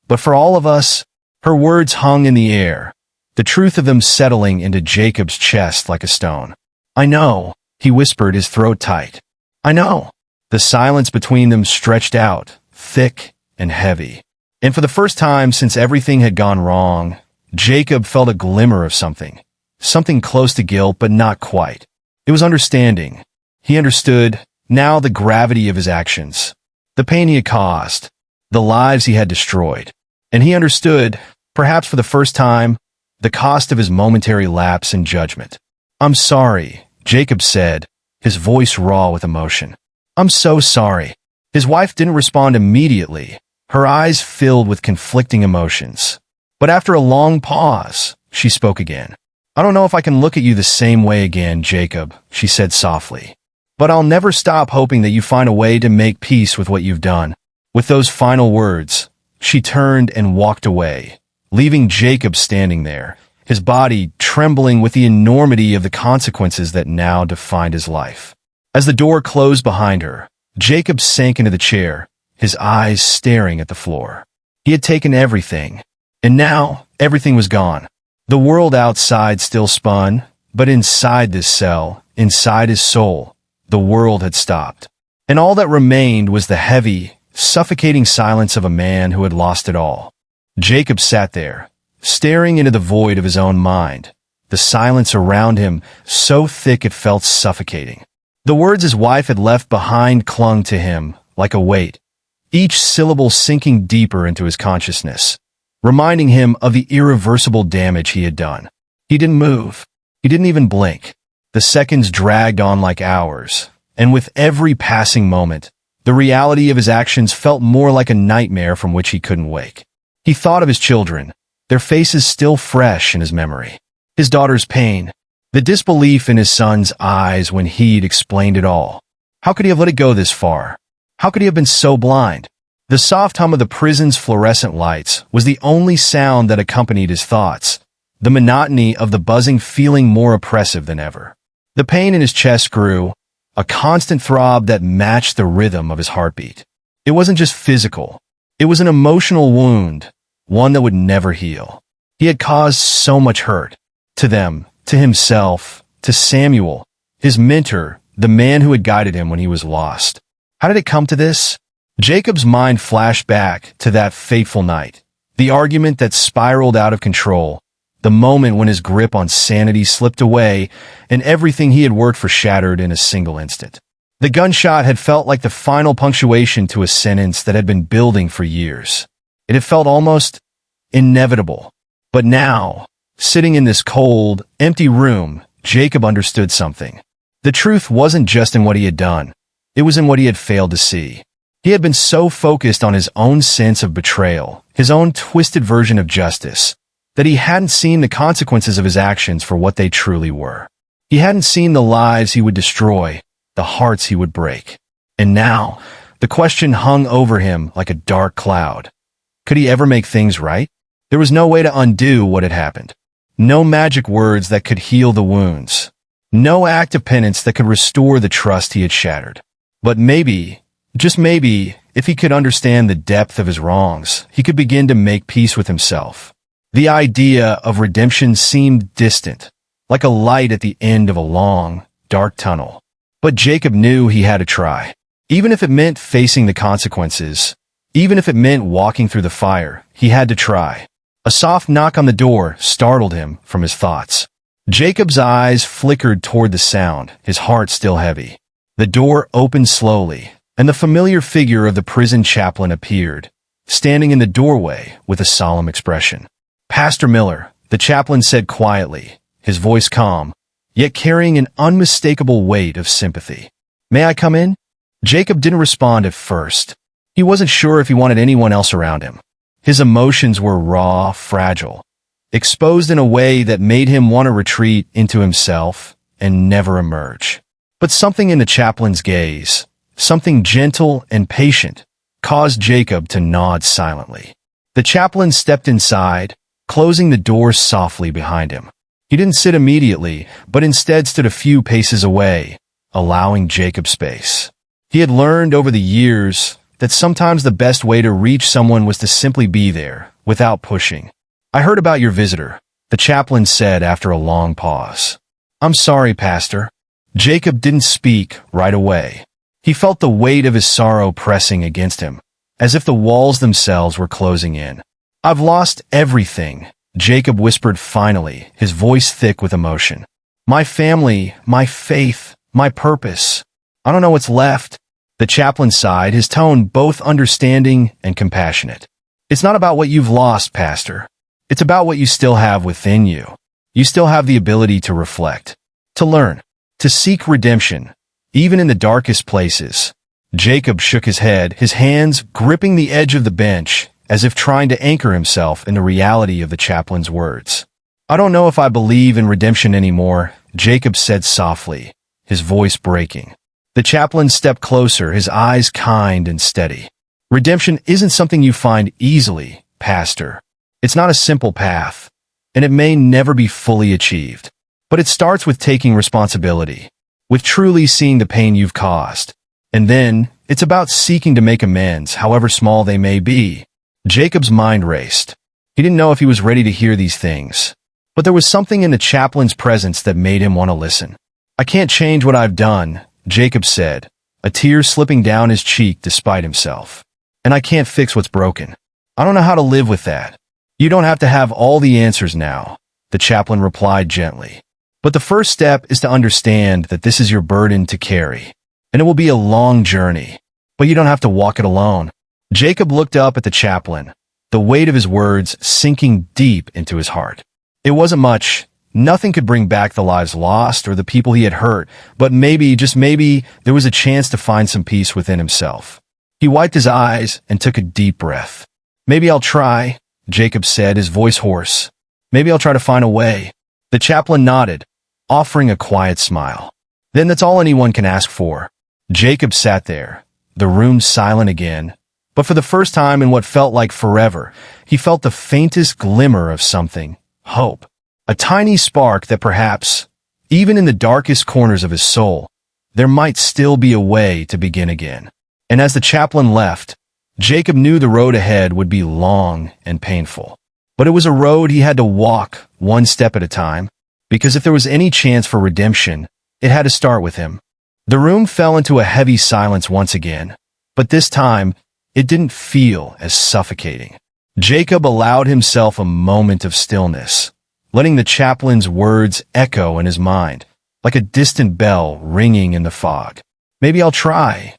but for all of us." Her words hung in the air, the truth of them settling into Jacob's chest like a stone. "I know," he whispered, his throat tight. "I know." The silence between them stretched out, thick and heavy. And for the first time since everything had gone wrong, Jacob felt a glimmer of something close to guilt, but not quite. It was understanding. He understood, now, the gravity of his actions, the pain he had caused, the lives he had destroyed. And he understood, perhaps for the first time, the cost of his momentary lapse in judgment. "I'm sorry," Jacob said, his voice raw with emotion. "I'm so sorry." His wife didn't respond immediately, her eyes filled with conflicting emotions. But after a long pause, she spoke again. "I don't know if I can look at you the same way again, Jacob," she said softly. "But I'll never stop hoping that you find a way to make peace with what you've done." With those final words, she turned and walked away, leaving Jacob standing there, his body trembling with the enormity of the consequences that now defined his life. As the door closed behind her, Jacob sank into the chair, his eyes staring at the floor. He had taken everything, and now everything was gone. The world outside still spun, but inside this cell, inside his soul, the world had stopped. And all that remained was the heavy, suffocating silence of a man who had lost it all. Jacob sat there, staring into the void of his own mind, the silence around him so thick it felt suffocating. The words his wife had left behind clung to him like a weight, each syllable sinking deeper into his consciousness, reminding him of the irreversible damage he had done. He didn't move. He didn't even blink. The seconds dragged on like hours, and with every passing moment, the reality of his actions felt more like a nightmare from which he couldn't wake. He thought of his children, their faces still fresh in his memory. His daughter's pain, the disbelief in his son's eyes when he'd explained it all. How could he have let it go this far? How could he have been so blind? The soft hum of the prison's fluorescent lights was the only sound that accompanied his thoughts, the monotony of the buzzing feeling more oppressive than ever. The pain in his chest grew, a constant throb that matched the rhythm of his heartbeat. It wasn't just physical. It was an emotional wound, one that would never heal. He had caused so much hurt. To them, to himself, to Samuel, his mentor, the man who had guided him when he was lost. How did it come to this? Jacob's mind flashed back to that fateful night, the argument that spiraled out of control, the moment when his grip on sanity slipped away and everything he had worked for shattered in a single instant. The gunshot had felt like the final punctuation to a sentence that had been building for years. It had felt almost inevitable. But now, sitting in this cold, empty room, Jacob understood something. The truth wasn't just in what he had done. It was in what he had failed to see. He had been so focused on his own sense of betrayal, his own twisted version of justice, that he hadn't seen the consequences of his actions for what they truly were. He hadn't seen the lives he would destroy, the hearts he would break. And now, the question hung over him like a dark cloud. Could he ever make things right? There was no way to undo what had happened. No magic words that could heal the wounds. No act of penance that could restore the trust he had shattered. But maybe, just maybe, if he could understand the depth of his wrongs, he could begin to make peace with himself. The idea of redemption seemed distant, like a light at the end of a long, dark tunnel. But Jacob knew he had to try. Even if it meant facing the consequences, even if it meant walking through the fire, he had to try. A soft knock on the door startled him from his thoughts. Jacob's eyes flickered toward the sound, his heart still heavy. The door opened slowly, and the familiar figure of the prison chaplain appeared, standing in the doorway with a solemn expression. "Pastor Miller," the chaplain said quietly, his voice calm, yet carrying an unmistakable weight of sympathy. "May I come in?" Jacob didn't respond at first. He wasn't sure if he wanted anyone else around him. His emotions were raw, fragile, exposed in a way that made him want to retreat into himself and never emerge. But something in the chaplain's gaze, something gentle and patient, caused Jacob to nod silently. The chaplain stepped inside, closing the door softly behind him. He didn't sit immediately, but instead stood a few paces away, allowing Jacob space. He had learned over the years that sometimes the best way to reach someone was to simply be there, without pushing. "I heard about your visitor," the chaplain said after a long pause. "I'm sorry, Pastor." Jacob didn't speak right away. He felt the weight of his sorrow pressing against him, as if the walls themselves were closing in. "I've lost everything," Jacob whispered finally, his voice thick with emotion. "My family, my faith, my purpose. I don't know what's left." The chaplain sighed, his tone both understanding and compassionate. "It's not about what you've lost, Pastor. It's about what you still have within you. You still have the ability to reflect, to learn, to seek redemption, even in the darkest places." Jacob shook his head, his hands gripping the edge of the bench, as if trying to anchor himself in the reality of the chaplain's words. "I don't know if I believe in redemption anymore," Jacob said softly, his voice breaking. The chaplain stepped closer, his eyes kind and steady. "Redemption isn't something you find easily, Pastor. It's not a simple path, and it may never be fully achieved. But it starts with taking responsibility, with truly seeing the pain you've caused. And then, it's about seeking to make amends, however small they may be. Jacob's mind raced. He didn't know if he was ready to hear these things. But there was something in the chaplain's presence that made him want to listen. "I can't change what I've done," Jacob said, a tear slipping down his cheek despite himself. "And I can't fix what's broken. I don't know how to live with that." "You don't have to have all the answers now," the chaplain replied gently. "But the first step is to understand that this is your burden to carry. And it will be a long journey. But you don't have to walk it alone." Jacob looked up at the chaplain, the weight of his words sinking deep into his heart. It wasn't much. Nothing could bring back the lives lost or the people he had hurt, but maybe, just maybe, there was a chance to find some peace within himself. He wiped his eyes and took a deep breath. "Maybe I'll try," Jacob said, his voice hoarse. "Maybe I'll try to find a way." The chaplain nodded, offering a quiet smile. "Then that's all anyone can ask for." Jacob sat there, the room silent again. But for the first time in what felt like forever, he felt the faintest glimmer of something, hope. A tiny spark that perhaps, even in the darkest corners of his soul, there might still be a way to begin again. And as the chaplain left, Jacob knew the road ahead would be long and painful. But it was a road he had to walk one step at a time, because if there was any chance for redemption, it had to start with him. The room fell into a heavy silence once again, but this time, it didn't feel as suffocating. Jacob allowed himself a moment of stillness, letting the chaplain's words echo in his mind, like a distant bell ringing in the fog. "Maybe I'll try."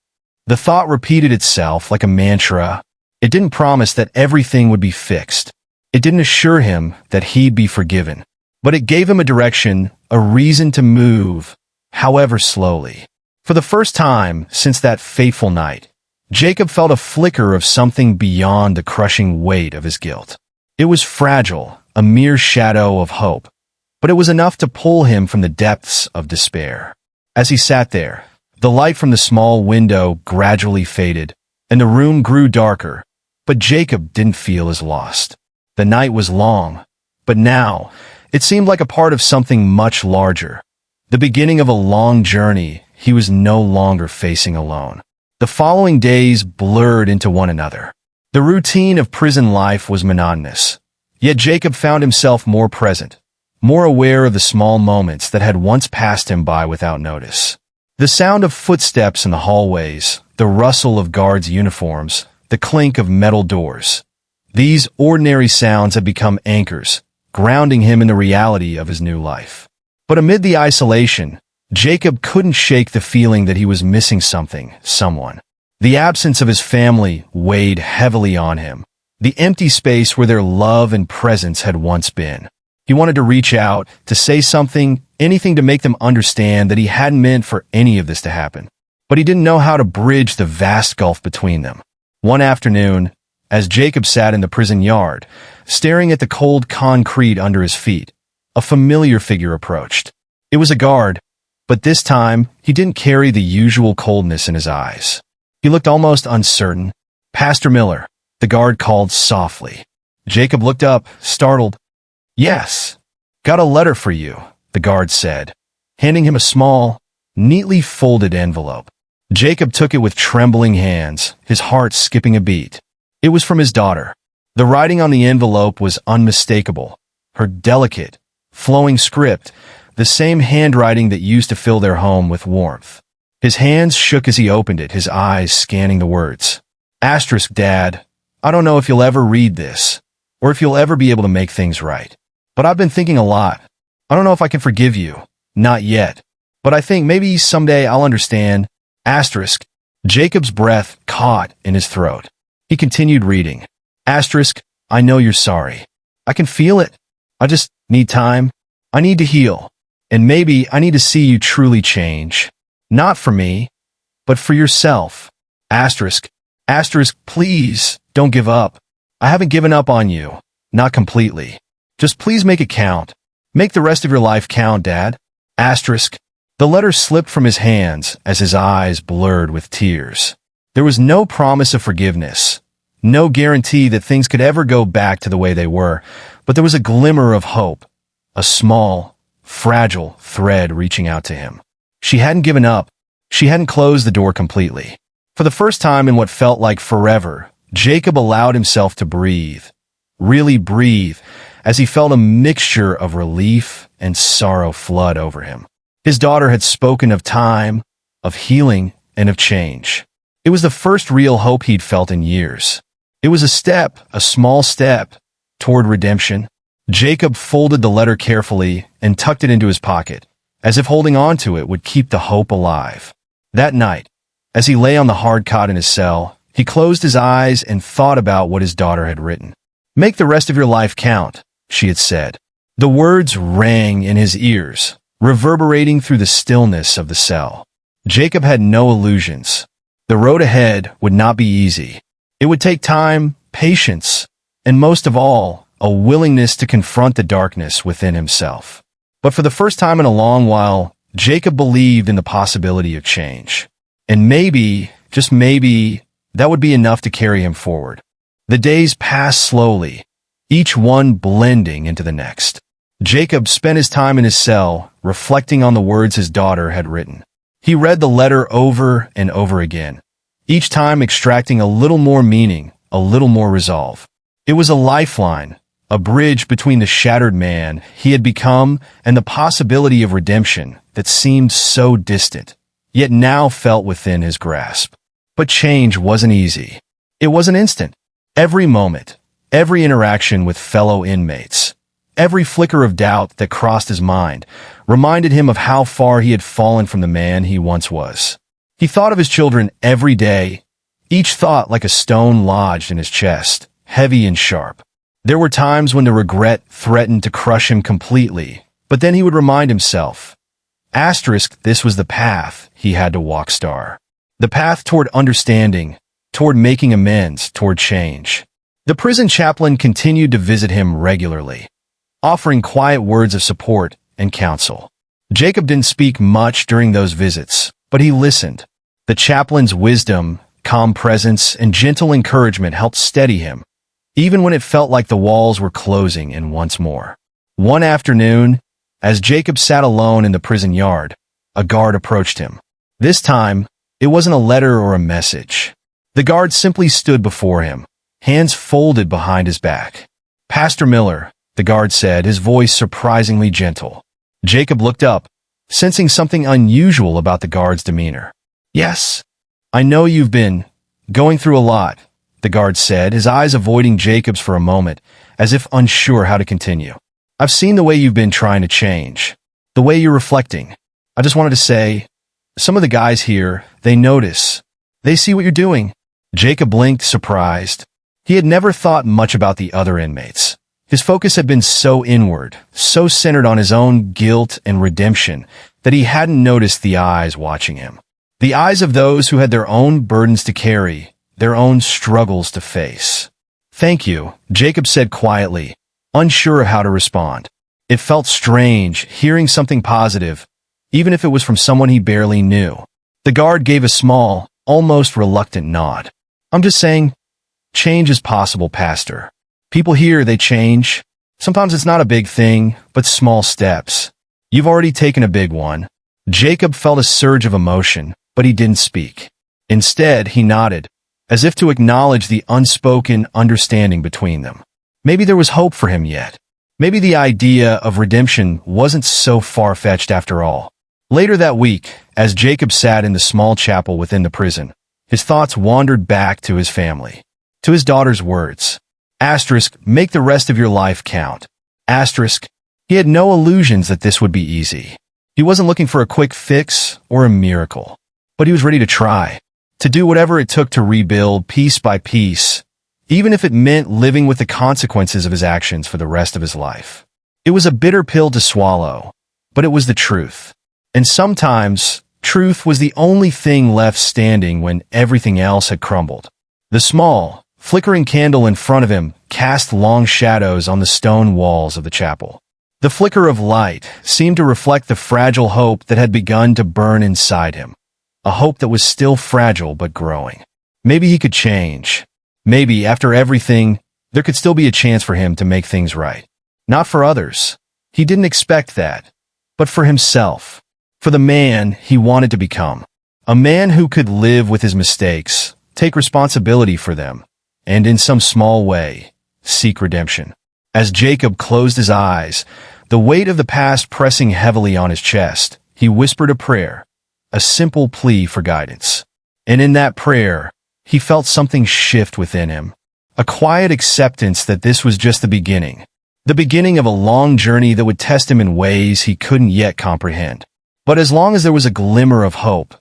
The thought repeated itself like a mantra. It didn't promise that everything would be fixed. It didn't assure him that he'd be forgiven. But it gave him a direction, a reason to move, however slowly. For the first time since that fateful night, Jacob felt a flicker of something beyond the crushing weight of his guilt. It was fragile, a mere shadow of hope, but it was enough to pull him from the depths of despair. As he sat there, the light from the small window gradually faded, and the room grew darker, but Jacob didn't feel as lost. The night was long, but now, it seemed like a part of something much larger. The beginning of a long journey he was no longer facing alone. The following days blurred into one another. The routine of prison life was monotonous, yet Jacob found himself more present, more aware of the small moments that had once passed him by without notice. The sound of footsteps in the hallways, the rustle of guards' uniforms, the clink of metal doors. These ordinary sounds had become anchors, grounding him in the reality of his new life. But amid the isolation, Jacob couldn't shake the feeling that he was missing something, someone. The absence of his family weighed heavily on him, the empty space where their love and presence had once been. He wanted to reach out, to say something, anything to make them understand that he hadn't meant for any of this to happen. But he didn't know how to bridge the vast gulf between them. One afternoon, as Jacob sat in the prison yard, staring at the cold concrete under his feet, a familiar figure approached. It was a guard, but this time he didn't carry the usual coldness in his eyes. He looked almost uncertain. "Pastor Miller," the guard called softly. Jacob looked up, startled. "Yes. Got a letter for you," the guard said, handing him a small, neatly folded envelope. Jacob took it with trembling hands, his heart skipping a beat. It was from his daughter. The writing on the envelope was unmistakable. Her delicate, flowing script, the same handwriting that used to fill their home with warmth. His hands shook as he opened it, his eyes scanning the words. Asterisk, Dad, I don't know if you'll ever read this, or if you'll ever be able to make things right. But I've been thinking a lot. I don't know if I can forgive you. Not yet. But I think maybe someday I'll understand. Asterisk. Jacob's breath caught in his throat. He continued reading. Asterisk, I know you're sorry. I can feel it. I just need time. I need to heal. And maybe I need to see you truly change. Not for me, but for yourself. Asterisk. Asterisk, please, don't give up. I haven't given up on you. Not completely. Just please make it count. Make the rest of your life count, Dad. Asterisk. The letter slipped from his hands as his eyes blurred with tears. There was no promise of forgiveness, No guarantee that things could ever go back to the way they were, but there was a glimmer of hope, a small, fragile thread reaching out to him. She hadn't given up. She hadn't closed the door completely. For the first time in what felt like forever, Jacob allowed himself to breathe, really breathe, as he felt a mixture of relief and sorrow flood over him. His daughter had spoken of time, of healing, and of change. It was the first real hope he'd felt in years. It was a small step, toward redemption. Jacob folded the letter carefully and tucked it into his pocket, as if holding on to it would keep the hope alive. That night, as he lay on the hard cot in his cell, he closed his eyes and thought about what his daughter had written. "Make the rest of your life count," she had said. The words rang in his ears, reverberating through the stillness of the cell. Jacob had no illusions. The road ahead would not be easy. It would take time, patience, and most of all, a willingness to confront the darkness within himself. But for the first time in a long while, Jacob believed in the possibility of change. And maybe, just maybe, that would be enough to carry him forward. The days passed slowly, each one blending into the next. Jacob spent his time in his cell, reflecting on the words his daughter had written. He read the letter over and over again, each time extracting a little more meaning, a little more resolve. It was a lifeline, a bridge between the shattered man he had become and the possibility of redemption that seemed so distant, yet now felt within his grasp. But change wasn't easy. It wasn't instant. Every moment, every interaction with fellow inmates, every flicker of doubt that crossed his mind reminded him of how far he had fallen from the man he once was. He thought of his children every day, each thought like a stone lodged in his chest, heavy and sharp. There were times when the regret threatened to crush him completely, but then he would remind himself, this was the path he had to walk. The path toward understanding, toward making amends, toward change. The prison chaplain continued to visit him regularly, offering quiet words of support and counsel. Jacob didn't speak much during those visits, but he listened. The chaplain's wisdom, calm presence, and gentle encouragement helped steady him, even when it felt like the walls were closing in once more. One afternoon, as Jacob sat alone in the prison yard, a guard approached him. This time, it wasn't a letter or a message. The guard simply stood before him, hands folded behind his back. "Pastor Miller," the guard said, his voice surprisingly gentle. Jacob looked up, sensing something unusual about the guard's demeanor. "Yes, I know you've been going through a lot," the guard said, his eyes avoiding Jacob's for a moment, as if unsure how to continue. "I've seen the way you've been trying to change, the way you're reflecting. I just wanted to say, some of the guys here, they notice. They see what you're doing." Jacob blinked, surprised. He had never thought much about the other inmates. His focus had been so inward, so centered on his own guilt and redemption, that he hadn't noticed the eyes watching him. The eyes of those who had their own burdens to carry, their own struggles to face. "Thank you," Jacob said quietly, unsure of how to respond. It felt strange, hearing something positive, even if it was from someone he barely knew. The guard gave a small, almost reluctant nod. "I'm just saying, change is possible, Pastor. People here, they change. Sometimes it's not a big thing, but small steps. You've already taken a big one." Jacob felt a surge of emotion, but he didn't speak. Instead, he nodded, as if to acknowledge the unspoken understanding between them. Maybe there was hope for him yet. Maybe the idea of redemption wasn't so far-fetched after all. Later that week, as Jacob sat in the small chapel within the prison, his thoughts wandered back to his family, to his daughter's words. "Make the rest of your life count." He had no illusions that this would be easy. He wasn't looking for a quick fix or a miracle, but he was ready to try, to do whatever it took to rebuild piece by piece, even if it meant living with the consequences of his actions for the rest of his life. It was a bitter pill to swallow, but it was the truth. And sometimes, truth was the only thing left standing when everything else had crumbled. The small, flickering candle in front of him cast long shadows on the stone walls of the chapel. The flicker of light seemed to reflect the fragile hope that had begun to burn inside him, a hope that was still fragile but growing. Maybe he could change. Maybe, after everything, there could still be a chance for him to make things right. Not for others. He didn't expect that. But for himself. For the man he wanted to become. A man who could live with his mistakes, take responsibility for them, and in some small way, seek redemption. As Jacob closed his eyes, the weight of the past pressing heavily on his chest, he whispered a prayer, a simple plea for guidance. And in that prayer, he felt something shift within him. A quiet acceptance that this was just the beginning of a long journey that would test him in ways he couldn't yet comprehend. But as long as there was a glimmer of hope,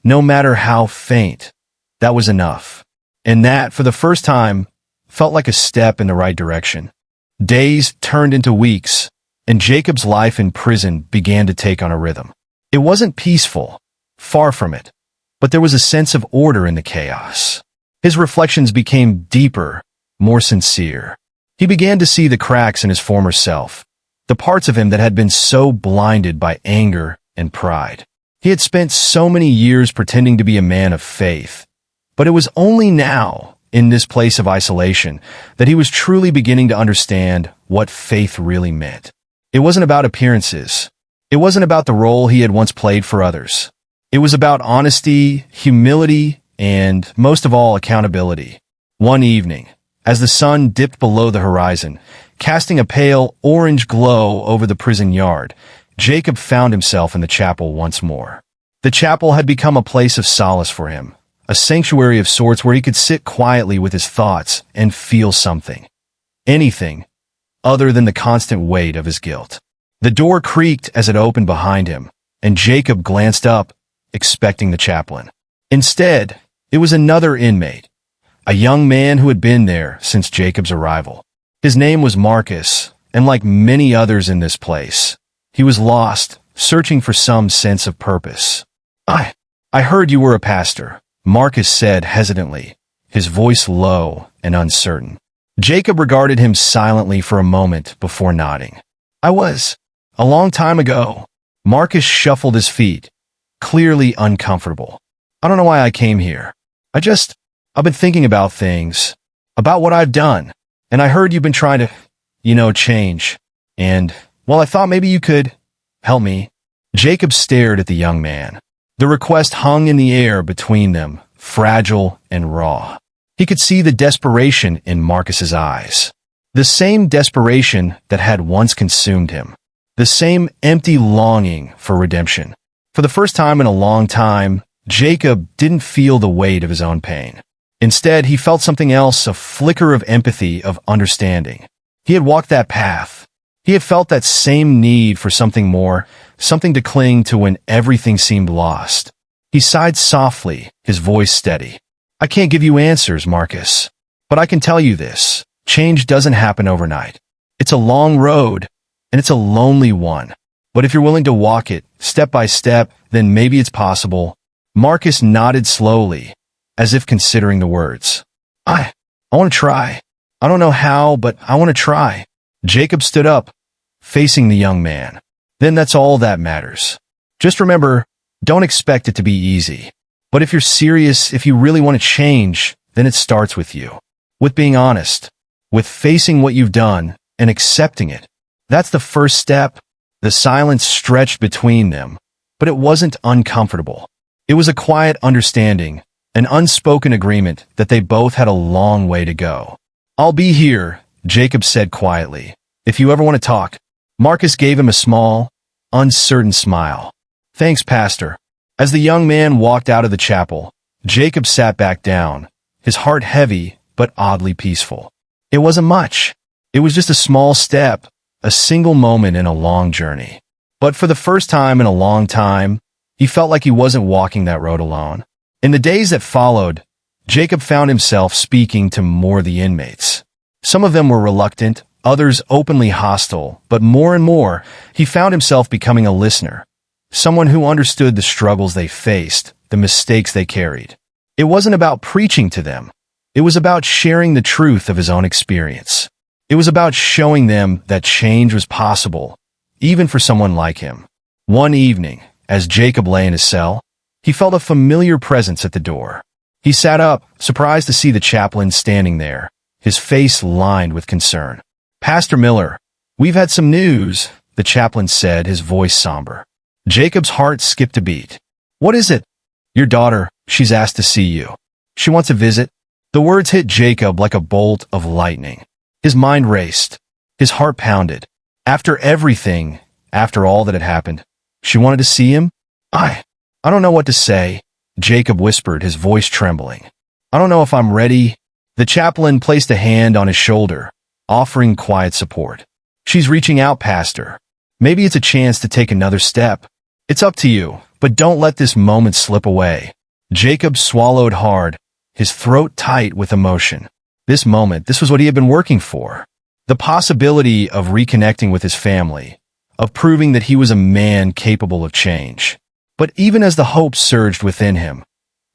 no matter how faint, that was enough. And that, for the first time, felt like a step in the right direction. Days turned into weeks, and Jacob's life in prison began to take on a rhythm. It wasn't peaceful, far from it, but there was a sense of order in the chaos. His reflections became deeper, more sincere. He began to see the cracks in his former self, the parts of him that had been so blinded by anger and pride. He had spent so many years pretending to be a man of faith, but it was only now, in this place of isolation, that he was truly beginning to understand what faith really meant. It wasn't about appearances. It wasn't about the role he had once played for others. It was about honesty, humility, and, most of all, accountability. One evening, as the sun dipped below the horizon, casting a pale orange glow over the prison yard, Jacob found himself in the chapel once more. The chapel had become a place of solace for him, a sanctuary of sorts where he could sit quietly with his thoughts and feel something. Anything other than the constant weight of his guilt. The door creaked as it opened behind him, and Jacob glanced up, expecting the chaplain. Instead, it was another inmate, a young man who had been there since Jacob's arrival. His name was Marcus, and like many others in this place, he was lost, searching for some sense of purpose. I heard you were a pastor, Marcus said hesitantly, his voice low and uncertain. Jacob regarded him silently for a moment before nodding. I was. A long time ago. Marcus shuffled his feet, clearly uncomfortable. I don't know why I came here. I've been thinking about things, about what I've done, and I heard you've been trying to, change. And, well, I thought maybe you could help me. Jacob stared at the young man. The request hung in the air between them, fragile and raw. He could see the desperation in Marcus's eyes. The same desperation that had once consumed him. The same empty longing for redemption. For the first time in a long time, Jacob didn't feel the weight of his own pain. Instead, he felt something else, a flicker of empathy, of understanding. He had walked that path. He had felt that same need for something more, something to cling to when everything seemed lost. He sighed softly, his voice steady. I can't give you answers, Marcus. But I can tell you this. Change doesn't happen overnight. It's a long road, and it's a lonely one. But if you're willing to walk it, step by step, then maybe it's possible. Marcus nodded slowly, as if considering the words. I want to try. I don't know how, but I want to try. Jacob stood up, facing the young man. Then that's all that matters. Just remember, don't expect it to be easy. But if you're serious, if you really want to change, then it starts with you. With being honest. With facing what you've done and accepting it. That's the first step. The silence stretched between them, but it wasn't uncomfortable. It was a quiet understanding, an unspoken agreement that they both had a long way to go. I'll be here, Jacob said quietly. If you ever want to talk. Marcus gave him a small, uncertain smile. Thanks, Pastor. As the young man walked out of the chapel, Jacob sat back down, his heart heavy but oddly peaceful. It wasn't much. It was just a small step, a single moment in a long journey. But for the first time in a long time, he felt like he wasn't walking that road alone. In the days that followed, Jacob found himself speaking to more of the inmates. Some of them were reluctant, others openly hostile, but more and more, he found himself becoming a listener. Someone who understood the struggles they faced, the mistakes they carried. It wasn't about preaching to them. It was about sharing the truth of his own experience. It was about showing them that change was possible, even for someone like him. One evening, as Jacob lay in his cell, he felt a familiar presence at the door. He sat up, surprised to see the chaplain standing there, his face lined with concern. "Pastor Miller, we've had some news," the chaplain said, his voice somber. Jacob's heart skipped a beat. "What is it?" "Your daughter, she's asked to see you. She wants a visit." The words hit Jacob like a bolt of lightning. His mind raced. His heart pounded. After everything, after all that had happened, she wanted to see him? I don't know what to say," Jacob whispered, his voice trembling. "I don't know if I'm ready." The chaplain placed a hand on his shoulder, offering quiet support. "She's reaching out, Pastor. Maybe it's a chance to take another step. It's up to you, but don't let this moment slip away." Jacob swallowed hard, his throat tight with emotion. This moment, this was what he had been working for. The possibility of reconnecting with his family, of proving that he was a man capable of change. But even as the hope surged within him,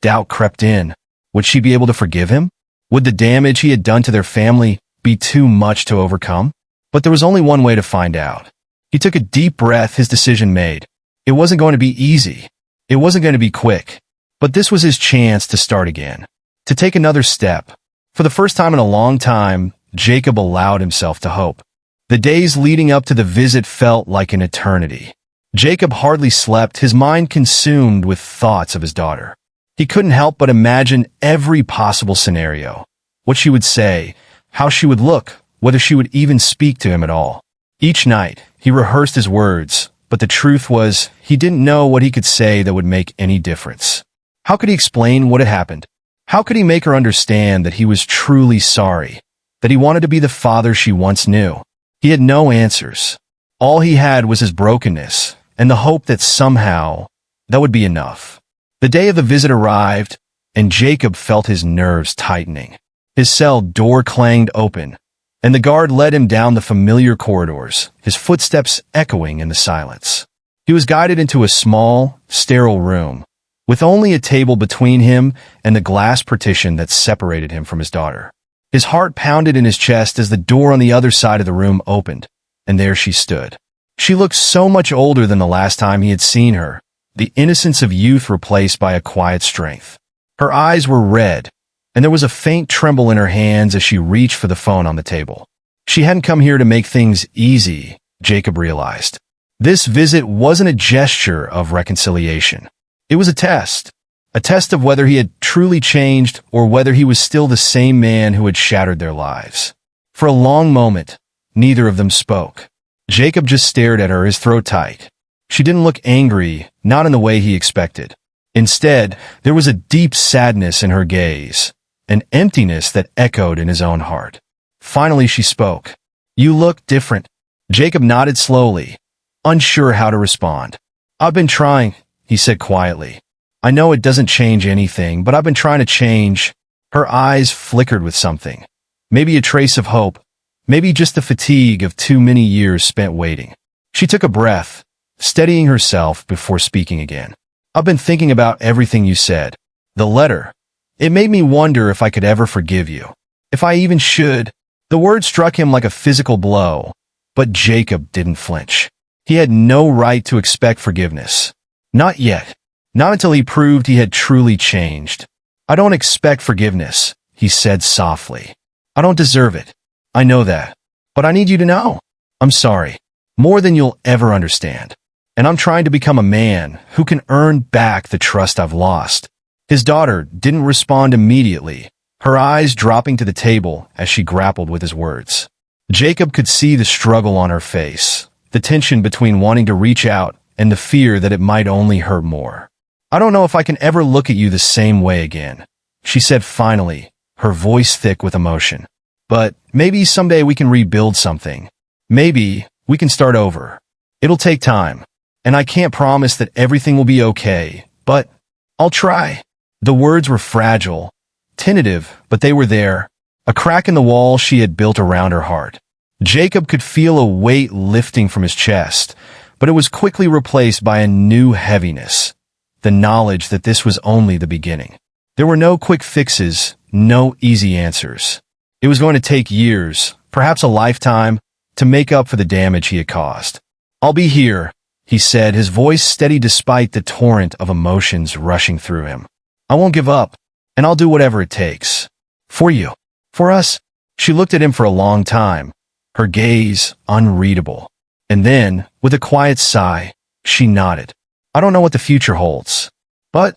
doubt crept in. Would she be able to forgive him? Would the damage he had done to their family be too much to overcome? But there was only one way to find out. He took a deep breath, his decision made. It wasn't going to be easy. It wasn't going to be quick. But this was his chance to start again, to take another step. For the first time in a long time, Jacob allowed himself to hope. The days leading up to the visit felt like an eternity. Jacob hardly slept, his mind consumed with thoughts of his daughter. He couldn't help but imagine every possible scenario. What she would say, how she would look, whether she would even speak to him at all. Each night, he rehearsed his words, but the truth was, he didn't know what he could say that would make any difference. How could he explain what had happened? How could he make her understand that he was truly sorry, that he wanted to be the father she once knew? He had no answers. All he had was his brokenness, and the hope that somehow that would be enough. The day of the visit arrived, and Jacob felt his nerves tightening. His cell door clanged open, and the guard led him down the familiar corridors, his footsteps echoing in the silence. He was guided into a small, sterile room, with only a table between him and the glass partition that separated him from his daughter. His heart pounded in his chest as the door on the other side of the room opened, and there she stood. She looked so much older than the last time he had seen her, the innocence of youth replaced by a quiet strength. Her eyes were red, and there was a faint tremble in her hands as she reached for the phone on the table. She hadn't come here to make things easy, Jacob realized. This visit wasn't a gesture of reconciliation. It was a test of whether he had truly changed or whether he was still the same man who had shattered their lives. For a long moment, neither of them spoke. Jacob just stared at her, his throat tight. She didn't look angry, not in the way he expected. Instead, there was a deep sadness in her gaze, an emptiness that echoed in his own heart. Finally, she spoke. "You look different." Jacob nodded slowly, unsure how to respond. "I've been trying," he said quietly. "I know it doesn't change anything, but I've been trying to change." Her eyes flickered with something. Maybe a trace of hope. Maybe just the fatigue of too many years spent waiting. She took a breath, steadying herself before speaking again. "I've been thinking about everything you said. The letter. It made me wonder if I could ever forgive you. If I even should." The word struck him like a physical blow, but Jacob didn't flinch. He had no right to expect forgiveness. Not yet. Not until he proved he had truly changed. "I don't expect forgiveness," he said softly. "I don't deserve it. I know that. But I need you to know. I'm sorry. More than you'll ever understand. And I'm trying to become a man who can earn back the trust I've lost." His daughter didn't respond immediately, her eyes dropping to the table as she grappled with his words. Jacob could see the struggle on her face, the tension between wanting to reach out and the fear that it might only hurt more. "I don't know if I can ever look at you the same way again," she said finally, her voice thick with emotion. "But maybe someday we can rebuild something. Maybe we can start over. It'll take time, and I can't promise that everything will be okay, but I'll try." The words were fragile, tentative, but they were there, a crack in the wall she had built around her heart. Jacob could feel a weight lifting from his chest, but it was quickly replaced by a new heaviness, the knowledge that this was only the beginning. There were no quick fixes, no easy answers. It was going to take years, perhaps a lifetime, to make up for the damage he had caused. "I'll be here," he said, his voice steady despite the torrent of emotions rushing through him. "I won't give up. and I'll do whatever it takes. For you. For us." She looked at him for a long time, her gaze unreadable. And then, with a quiet sigh, she nodded. "I don't know what the future holds. But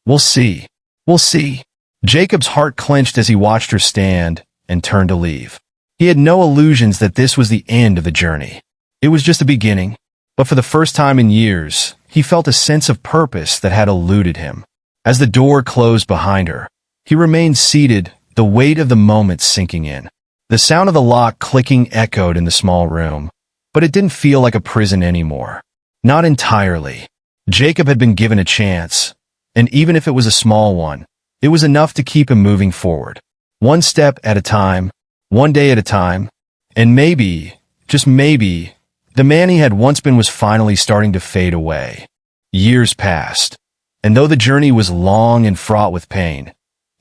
we'll see. We'll see." Jacob's heart clenched as he watched her stand and turned to leave. He had no illusions that this was the end of the journey. It was just the beginning, but for the first time in years, he felt a sense of purpose that had eluded him. As the door closed behind her, he remained seated, the weight of the moment sinking in. The sound of the lock clicking echoed in the small room, but it didn't feel like a prison anymore. Not entirely. Jacob had been given a chance, and even if it was a small one, it was enough to keep him moving forward. One step at a time, one day at a time, and maybe, just maybe, the man he had once been was finally starting to fade away. Years passed, and though the journey was long and fraught with pain,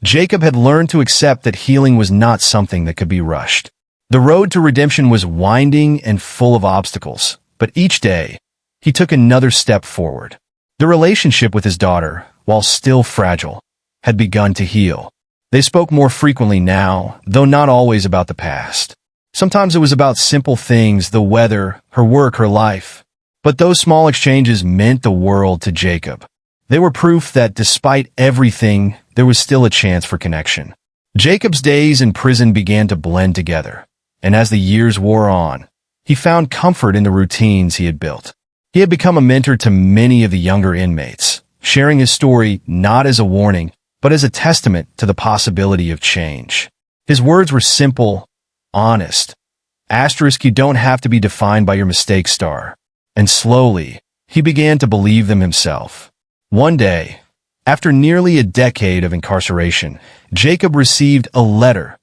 Jacob had learned to accept that healing was not something that could be rushed. The road to redemption was winding and full of obstacles, but each day, he took another step forward. The relationship with his daughter, while still fragile, had begun to heal. They spoke more frequently now, though not always about the past. Sometimes it was about simple things, the weather, her work, her life. But those small exchanges meant the world to Jacob. They were proof that despite everything, there was still a chance for connection. Jacob's days in prison began to blend together, and as the years wore on, he found comfort in the routines he had built. He had become a mentor to many of the younger inmates, sharing his story not as a warning, but as a testament to the possibility of change. His words were simple, honest. Asterisk, you don't have to be defined by your mistakes, star. And slowly, he began to believe them himself. One day, after nearly a decade of incarceration, Jacob received a letter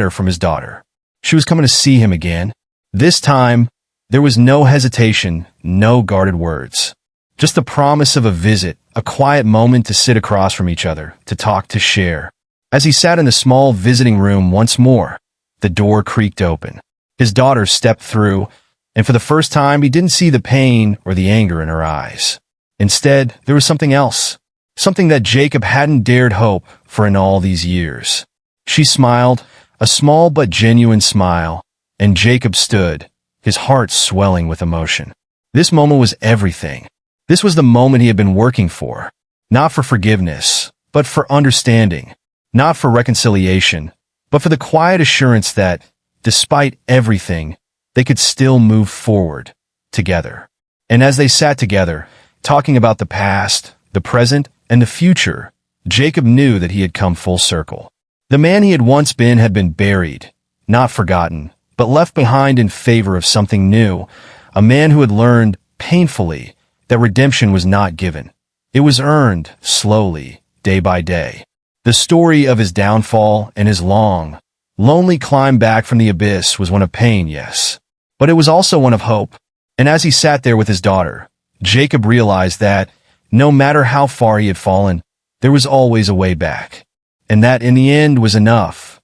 from his daughter. She was coming to see him again. This time, there was no hesitation, no guarded words. Just the promise of a visit, a quiet moment to sit across from each other, to talk, to share. As he sat in the small visiting room once more, the door creaked open. His daughter stepped through, and for the first time he didn't see the pain or the anger in her eyes. Instead, there was something else, something that Jacob hadn't dared hope for in all these years. She smiled, a small but genuine smile, and Jacob stood, his heart swelling with emotion. This moment was everything. This was the moment he had been working for, not for forgiveness, but for understanding, not for reconciliation, but for the quiet assurance that, despite everything, they could still move forward, together. And as they sat together, talking about the past, the present, and the future, Jacob knew that he had come full circle. The man he had once been had been buried, not forgotten, but left behind in favor of something new, a man who had learned, painfully, that redemption was not given. It was earned, slowly, day by day. The story of his downfall and his long, lonely climb back from the abyss was one of pain, yes, but it was also one of hope. And as he sat there with his daughter, Jacob realized that, no matter how far he had fallen, there was always a way back. And that, in the end, was enough.